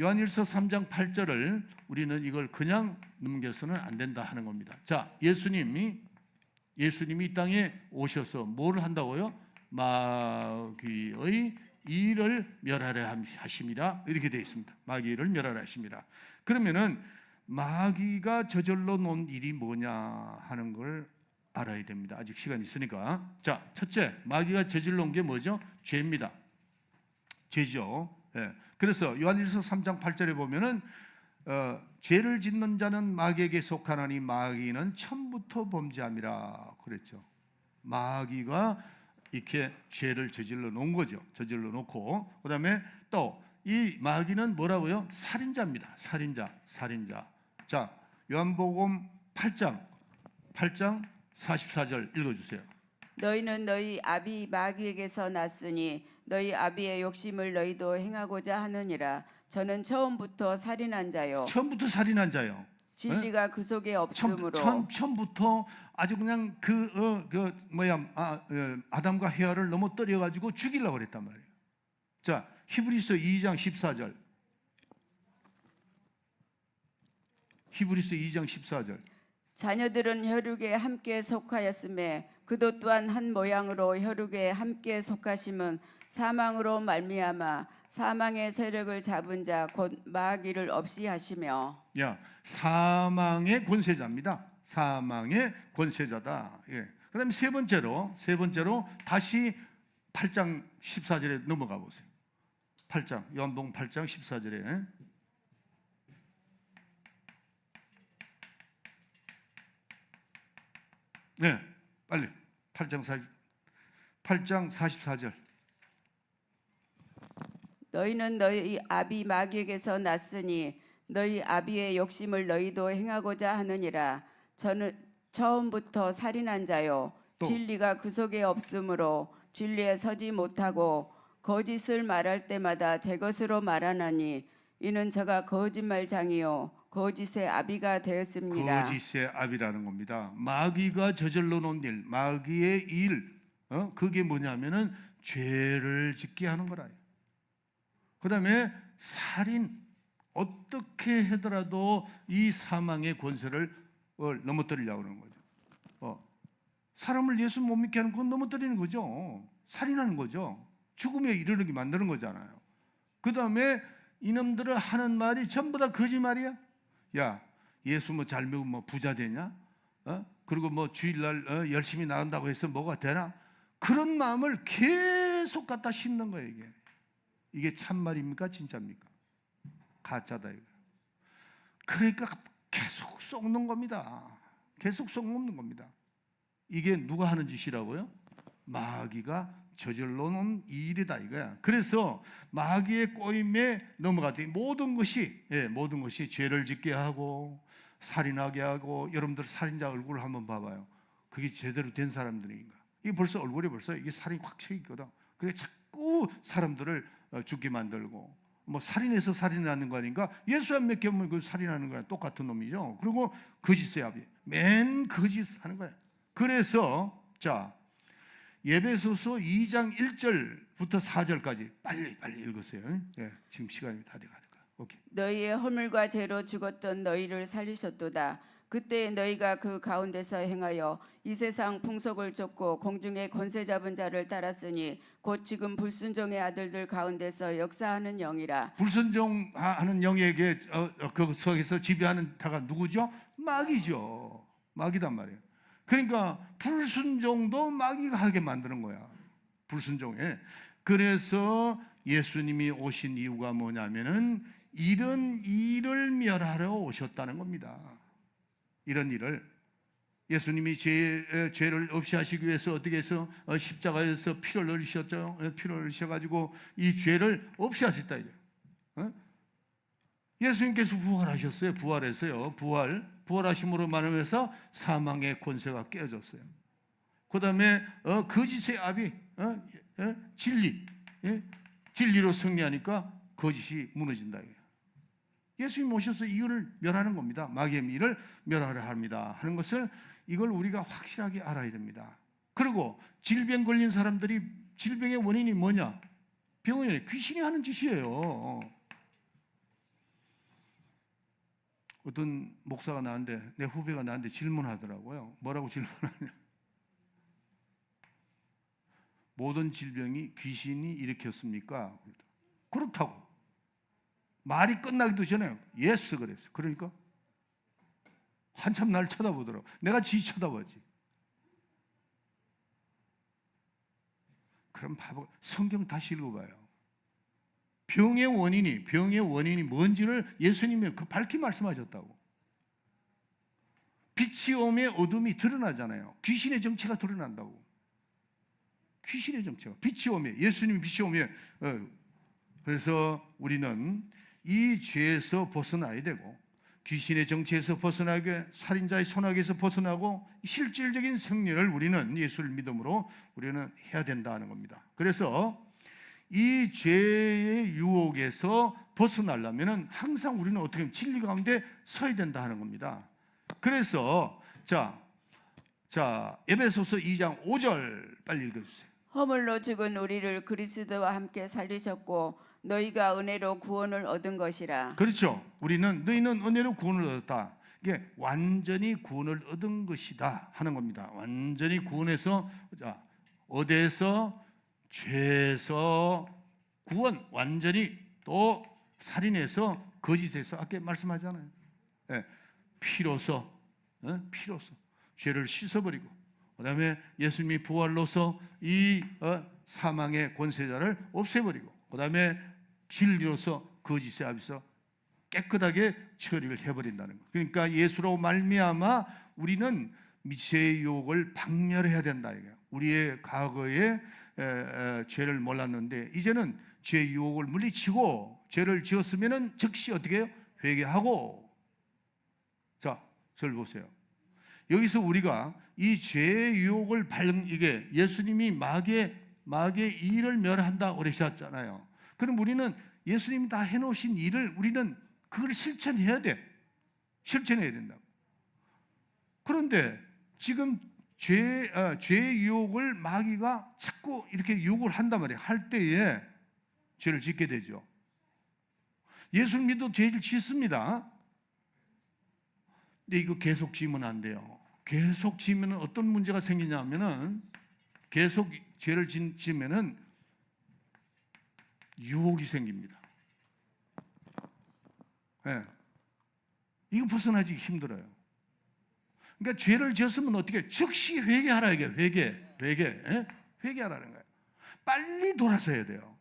요한일서 3장 8절을 우리는 이걸 그냥 넘겨서는 안 된다 하는 겁니다. 자, 예수님이 이 땅에 오셔서 뭘 한다고요? 마귀의 일을 멸하려 하심이라 이렇게 되어 있습니다. 마귀를 멸하려 하심이라. 그러면은 마귀가 저질러 놓은 일이 뭐냐 하는 걸 알아야 됩니다. 아직 시간이 있으니까. 자, 첫째, 마귀가 저질러 놓은 게 뭐죠? 죄입니다. 죄죠. 그래서 요한일서 3장 8절에 보면은 죄를 짓는 자는 마귀에게 속하나니 마귀는 처음부터 범죄함이라 그랬죠. 마귀가 이렇게 죄를 저질러 놓은 거죠. 저질러 놓고, 그다음에 또 이 마귀는 뭐라고요? 살인자입니다. 살인자. 자, 요한복음 8장 44절 읽어주세요. 너희는 너희 아비 마귀에게서 났으니 너희 아비의 욕심을 너희도 행하고자 하느니라. 저는 처음부터 살인한 자요. 처음부터 살인한 자요. 진리가 그 속에 없으므로. 처음부터 아주 그냥 아담과 헤아를 넘어뜨려 가지고 죽이려고 그랬단 말이에요. 자, 히브리서 2장 14절. 히브리서 2장 14절. 자녀들은 혈육에 함께 속하였음에 그도 또한 한 모양으로 혈육에 함께 속하심은 사망으로 말미암아 사망의 세력을 잡은 자 곧 마귀를 없이 하시며. 사망의 권세자입니다. 사망의 권세자다. 그다음에 세 번째로 다시 8장 14절에 넘어가 보세요. 8장 요한복음 8장 14절에 빨리 8장 44절. 너희는 너희 아비 마귀에게서 났으니 너희 아비의 욕심을 너희도 행하고자 하느니라. 저는 처음부터 살인한 자요. 또. 진리가 그 속에 없으므로 진리에 서지 못하고 거짓을 말할 때마다 제 것으로 말하나니 이는 저가 거짓말장이요 거짓의 아비가 되었습니다. 거짓의 아비라는 겁니다. 마귀가 저질러 놓은 일, 마귀의 일, 그게 뭐냐면은 죄를 짓게 하는 거라. 그다음에 살인, 어떻게 하더라도 이 사망의 권세를 넘어뜨리려고 하는 거죠. 사람을 예수 못 믿게 하는 건 넘어뜨리는 거죠. 살인하는 거죠. 죽음에 이르게 만드는 거잖아요. 그다음에 이놈들을 하는 말이 전부 다 거짓말이야. 야, 예수 뭐 잘 믿으면 뭐 부자 되냐? 그리고 뭐 주일날 열심히 나간다고 해서 뭐가 되나? 그런 마음을 계속 갖다 심는 거예요. 이게 참말입니까? 진짜입니까? 가짜다 이거. 그러니까 계속 썩는 겁니다. 계속 썩는 겁니다. 이게 누가 하는 짓이라고요? 마귀가 저질러 놓은 일이다 이거야. 그래서 마귀의 꼬임에 넘어갔더니 모든 것이 죄를 짓게 하고 살인하게 하고, 여러분들 살인자 얼굴 한번 봐봐요. 그게 제대로 된 사람들인가? 이게 벌써 얼굴에 벌써 이게 살이 확 쳐 있거든. 그래 자꾸 사람들을 죽게 만들고, 뭐 살인해서 살인하는 거 아닌가? 예수 안 믿으면 그 살인하는 거랑 똑같은 놈이죠. 그리고 거짓의 아비, 맨 거짓하는 거야. 그래서 자, 예배소서 2장 1절부터 4절까지 빨리 읽으세요. 지금 시간이 다 돼가니까. 오케이. 너희의 허물과 죄로 죽었던 너희를 살리셨도다. 그때 너희가 그 가운데서 행하여 이 세상 풍속을 쫓고 공중의 권세 잡은 자를 따랐으니 곧 지금 불순종의 아들들 가운데서 역사하는 영이라. 불순종하는 영에게 그 속에서 지배하는 자가 누구죠? 마귀죠. 마귀단 말이에요. 그러니까 불순종도 마귀가 하게 만드는 거야. 불순종에. 그래서 예수님이 오신 이유가 뭐냐면은 이런 일을 멸하러 오셨다는 겁니다. 이런 일을. 예수님이 죄를 없이 하시기 위해서 어떻게 해서 십자가에서 피를 흘리셨죠. 피를 흘리셔가지고 이 죄를 없이 하셨다 이제. 예수님께서 부활하셨어요. 부활했어요. 부활하심으로 말하면서 사망의 권세가 깨어졌어요. 그 다음에 거짓의 압이 진리, 진리로 승리하니까 거짓이 무너진다. 예수님 오셔서 이거를 멸하는 겁니다. 마귀의 일을 멸하려 합니다 하는 것을, 이걸 우리가 확실하게 알아야 됩니다. 그리고 질병 걸린 사람들이, 질병의 원인이 뭐냐? 병원에 귀신이 하는 짓이에요. 어떤 목사가 나한테, 내 후배가 나한테 질문하더라고요. 뭐라고 질문하냐? 모든 질병이 귀신이 일으켰습니까? 그렇다고. 말이 끝나기도 전에 예스 그랬어. 그러니까 한참 날 쳐다보더라고. 내가 지 쳐다보지. 그럼 바보, 성경 다시 읽어봐요. 병의 원인이 뭔지를 예수님이 밝히 말씀하셨다고. 빛이 오면 어둠이 드러나잖아요. 귀신의 정체가 드러난다고. 귀신의 정체가, 빛이 오면, 예수님이 빛이 오면, 그래서 우리는 이 죄에서 벗어나야 되고, 귀신의 정체에서 벗어나게, 살인자의 손아귀에서 벗어나고, 실질적인 승리를 우리는 예수를 믿음으로 우리는 해야 된다는 겁니다. 그래서 이 죄의 유혹에서 벗어나려면 항상 우리는 어떻게 하면 진리 가운데 서야 된다 하는 겁니다. 그래서 자 에베소서 2장 5절 빨리 읽어주세요. 허물로 죽은 우리를 그리스도와 함께 살리셨고 너희가 은혜로 구원을 얻은 것이라. 그렇죠. 너희는 은혜로 구원을 얻었다. 이게 완전히 구원을 얻은 것이다 하는 겁니다. 완전히 구원해서, 어디에서? 죄에서 구원, 완전히, 또 살인해서, 거짓에서, 아까 말씀하잖아요. 피로서 죄를 씻어버리고, 그 다음에 예수님이 부활로서 이 사망의 권세자를 없애버리고, 그 다음에 진리로서 거짓의 앞에서 깨끗하게 처리를 해버린다는 것. 그러니까 예수로 말미암아 우리는 미세의 유혹을 박멸해야 된다. 우리의 과거에 죄를 몰랐는데 이제는 죄의 유혹을 물리치고, 죄를 지었으면은 즉시 어떻게 해요? 회개하고. 자, 저를 보세요. 여기서 우리가 이 죄의 유혹을 이게 예수님이 마귀의 일을 멸한다 그러셨잖아요. 그럼 우리는 예수님이 다 해놓으신 일을 우리는 그걸 실천해야 실천해야 된다고. 그런데 지금 죄의 유혹을 마귀가 자꾸 이렇게 유혹을 한단 말이에요. 할 때에 죄를 짓게 되죠. 예수를 믿어도 죄를 짓습니다. 근데 이거 계속 지으면 안 돼요. 계속 지으면 어떤 문제가 생기냐면은, 계속 죄를 지으면은 유혹이 생깁니다. 이거 벗어나기 힘들어요. 그러니까 죄를 지었으면 어떻게? 즉시 회개하라. 이게 회개하라는 거예요. 빨리 돌아서야 돼요.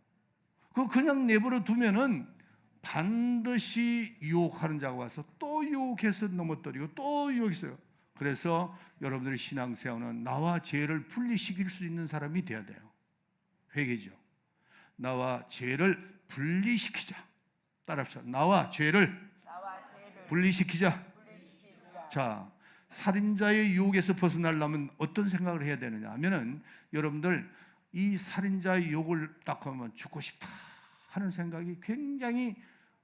그냥 내버려 두면은 반드시 유혹하는 자가 와서 또 유혹해서 넘어뜨리고 또 유혹했어요. 그래서 여러분들의 신앙생활은 나와 죄를 분리시킬 수 있는 사람이 돼야 돼요. 회개죠. 나와 죄를 분리시키자. 따라합시다. 나와 죄를 분리시키자. 자, 살인자의 유혹에서 벗어나려면 어떤 생각을 해야 되느냐 하면은, 여러분들 이 살인자의 유혹을 딱 하면 죽고 싶다 하는 생각이 굉장히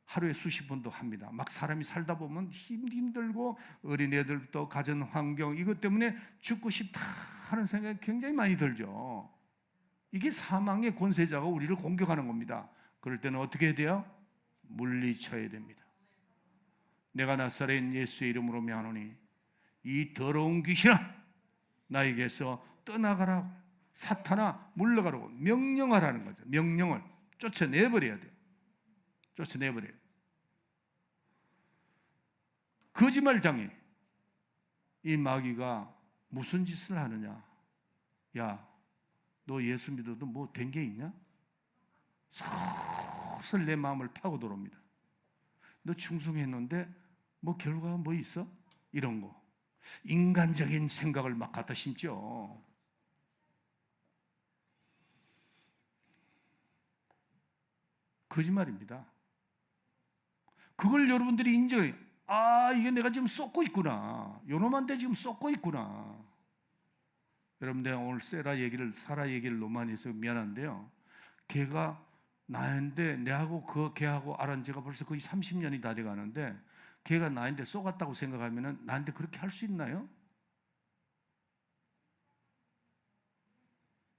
하루에 수십 번도 합니다. 막 사람이 살다 보면 힘들고, 어린애들부터 가정 환경 이것 때문에 죽고 싶다 하는 생각이 굉장히 많이 들죠. 이게 사망의 권세자가 우리를 공격하는 겁니다. 그럴 때는 어떻게 해야 돼요? 물리쳐야 됩니다. 내가 나사렛 예수의 이름으로 명하노니 이 더러운 귀신아, 나에게서 떠나가라고, 사탄아 물러가라고 명령하라는 거죠. 명령을 쫓아내버려야 돼요. 쫓아내버려요. 거짓말장애, 이 마귀가 무슨 짓을 하느냐? 야, 너 예수 믿어도 뭐 된 게 있냐? 서슬 내 마음을 파고 들어옵니다. 너 충성했는데 뭐 결과가 뭐 있어? 이런 거, 인간적인 생각을 막 갖다 심죠. 거짓말입니다. 그걸 여러분들이 인정해요. 아, 이게 내가 지금 쏟고 있구나. 요놈한테 지금 쏟고 있구나. 여러분, 내가 오늘 사라 얘기를 너무 많이 해서 미안한데요. 걔가 나인데 내하고 그 걔하고 알은 지가 벌써 거의 30년이 다 돼가는데 걔가 나인데 쏘갔다고 생각하면은 나한테 그렇게 할 수 있나요?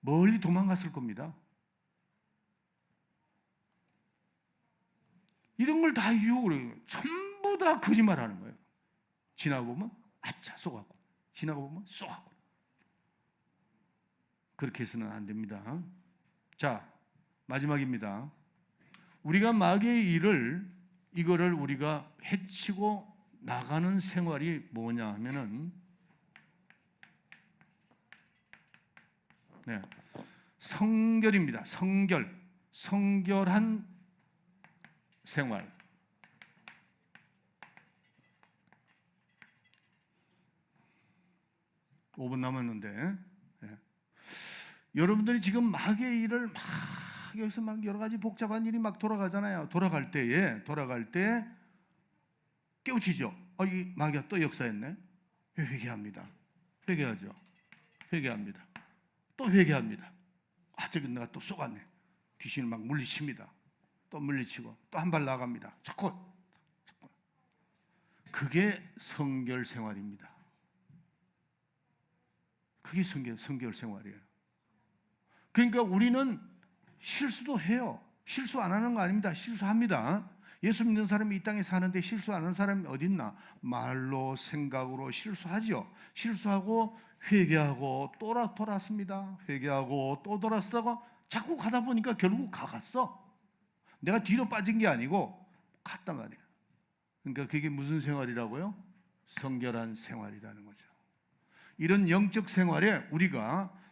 멀리 도망갔을 겁니다. 이런 걸 다 유혹을 해요. 전부 다 거짓말하는 거예요. 지나고 보면 아차 쏘가고, 지나고 보면 쏘가고. 그렇게 해서는 안 됩니다. 자, 마지막입니다. 우리가 마귀의 이거를 우리가 해치고 나가는 생활이 뭐냐 하면은 성결입니다. 성결한 생활. (5분) 남았는데 여러분들이 지금 마귀의 일을 막 여기서 막 여러 가지 복잡한 일이 막 돌아가잖아요. 돌아갈 때 깨우치죠. 이 마귀가 또 역사했네. 회개합니다. 회개하죠. 회개합니다. 또 회개합니다. 저기 내가 또 쏘갔네. 귀신을 막 물리칩니다. 또 물리치고 또 한 발 나갑니다. 자꾸. 그게 성결 생활입니다. 그게 성결 생활이에요. 그러니까 우리는 실수도 해요. 실수 안 하는 거 아닙니다. 실수합니다. 예수 믿는 사람이 이 땅에 사는데 실수 안 하는 사람이 어디 있나? 말로 생각으로 실수하죠. 실수하고 회개하고 또 돌았습니다. 회개하고 또 돌았다가 자꾸 가다 보니까 결국 가갔어. 내가 뒤로 빠진 게 아니고 갔단 말이에요. 그러니까 그게 무슨 생활이라고요? 성결한 생활이라는 거죠. 이런 영적 생활에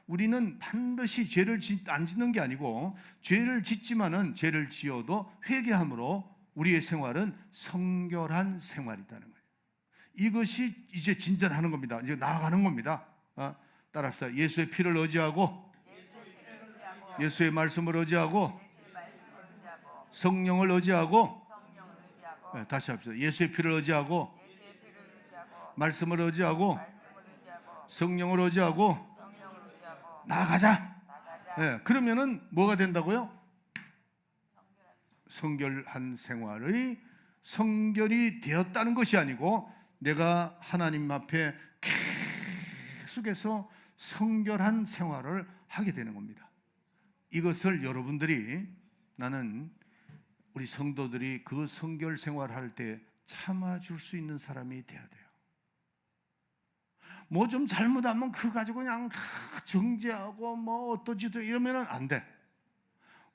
우리는 반드시 죄를 안 짓는 게 아니고 죄를 짓지만은 죄를 지어도 회개함으로 우리의 생활은 성결한 생활이라는 거예요. 이것이 이제 진전하는 겁니다. 이제 나아가는 겁니다. 따라합시다. 예수의 피를 의지하고 예수의 말씀을 의지하고 성령을 의지하고 다시 합시다. 예수의 피를 의지하고 말씀을 의지하고 성령을 의지하고 나아가자. 그러면은 뭐가 된다고요? 성결한 생활의 성결이 되었다는 것이 아니고 내가 하나님 앞에 계속해서 성결한 생활을 하게 되는 겁니다. 이것을 여러분들이 나는 우리 성도들이 그 성결 생활할 때 참아줄 수 있는 사람이 돼야 돼요. 뭐 좀 잘못하면 그거 가지고 그냥 정죄하고 뭐 어떠지도 이러면 안 돼.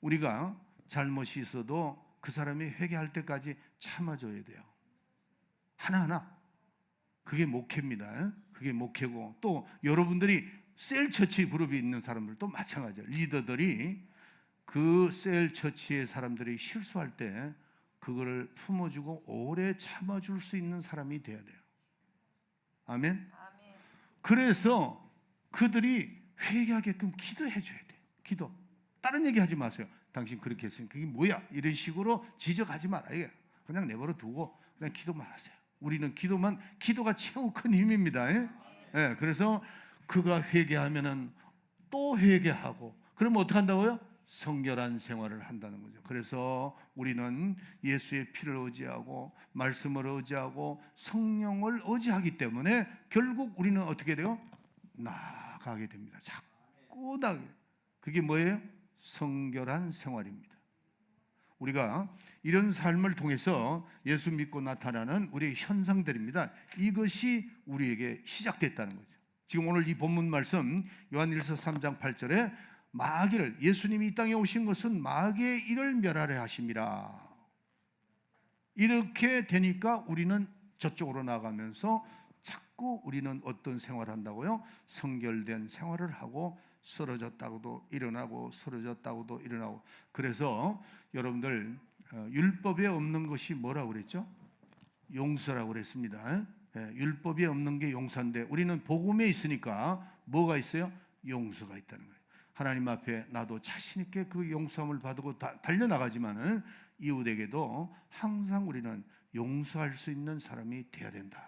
우리가 잘못이 있어도 그 사람이 회개할 때까지 참아줘야 돼요. 하나하나. 그게 목회입니다. 그게 목회고 또 여러분들이 셀처치 그룹이 있는 사람들도 마찬가지예요. 리더들이 그 셀처치의 사람들이 실수할 때 그거를 품어주고 오래 참아줄 수 있는 사람이 돼야 돼요. 아멘? 그래서 그들이 회개하게끔 기도해 줘야 돼요. 기도. 다른 얘기 하지 마세요. 당신 그렇게 했으니까 그게 뭐야? 이런 식으로 지적하지 말아요. 그냥 내버려 두고 그냥 기도만 하세요. 우리는 기도가 최고 큰 힘입니다. 그래서 그가 회개하면은 또 회개하고 그러면 어떻게 한다고요? 성결한 생활을 한다는 거죠. 그래서 우리는 예수의 피를 의지하고 말씀을 의지하고 성령을 의지하기 때문에 결국 우리는 어떻게 돼요? 나아가게 됩니다. 자꾸 나아가게. 그게 뭐예요? 성결한 생활입니다. 우리가 이런 삶을 통해서 예수 믿고 나타나는 우리의 현상들입니다. 이것이 우리에게 시작됐다는 거죠. 지금 오늘 이 본문 말씀 요한일서 3장 8절에 마귀를 예수님이 이 땅에 오신 것은 마귀의 일을 멸하려 하심이라. 이렇게 되니까 우리는 저쪽으로 나가면서 자꾸 우리는 어떤 생활을 한다고요? 성결된 생활을 하고 쓰러졌다고도 일어나고 쓰러졌다고도 일어나고. 그래서 여러분들 율법에 없는 것이 뭐라고 그랬죠? 용서라고 그랬습니다. 율법에 없는 게 용서인데 우리는 복음에 있으니까 뭐가 있어요? 용서가 있다는 거예요. 하나님 앞에 나도 자신 있게 그 용서함을 받고 달려나가지만은 이웃에게도 항상 우리는 용서할 수 있는 사람이 되어야 된다.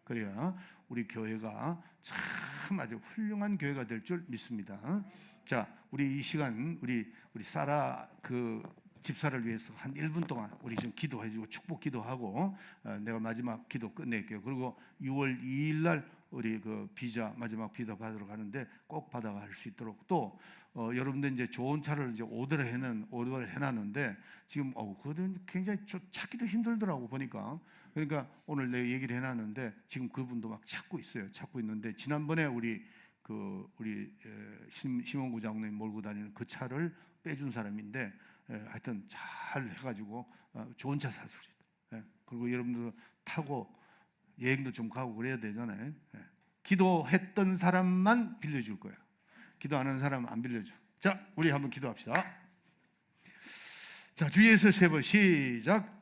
그래야 우리 교회가 참 아주 훌륭한 교회가 될 줄 믿습니다. 자, 우리 이 시간 우리 사라 그 집사를 위해서 한 1분 동안 우리 좀 기도해주고 축복 기도하고 내가 마지막 기도 끝낼게요. 그리고 6월 2일 날 우리 그 비자 마지막 비자 받으러 가는데 꼭 받아갈 수 있도록 또 여러분들 이제 좋은 차를 이제 오더를 해놨는데 지금 그거는 굉장히 찾기도 힘들더라고 보니까. 그러니까 오늘 내가 얘기를 해놨는데 지금 그분도 막 찾고 있어요. 찾고 있는데 지난번에 우리 심원구 장로님 몰고 다니는 그 차를 빼준 사람인데 하여튼 잘 해가지고 좋은 차 사줄 수 있다. 그리고 여러분들 타고 여행도 좀 가고 그래야 되잖아요. 기도했던 사람만 빌려줄 거예요. 기도 안 하는 사람은 안 빌려줘. 자, 우리 한번 기도합시다. 자, 주 예수 세 번 시작.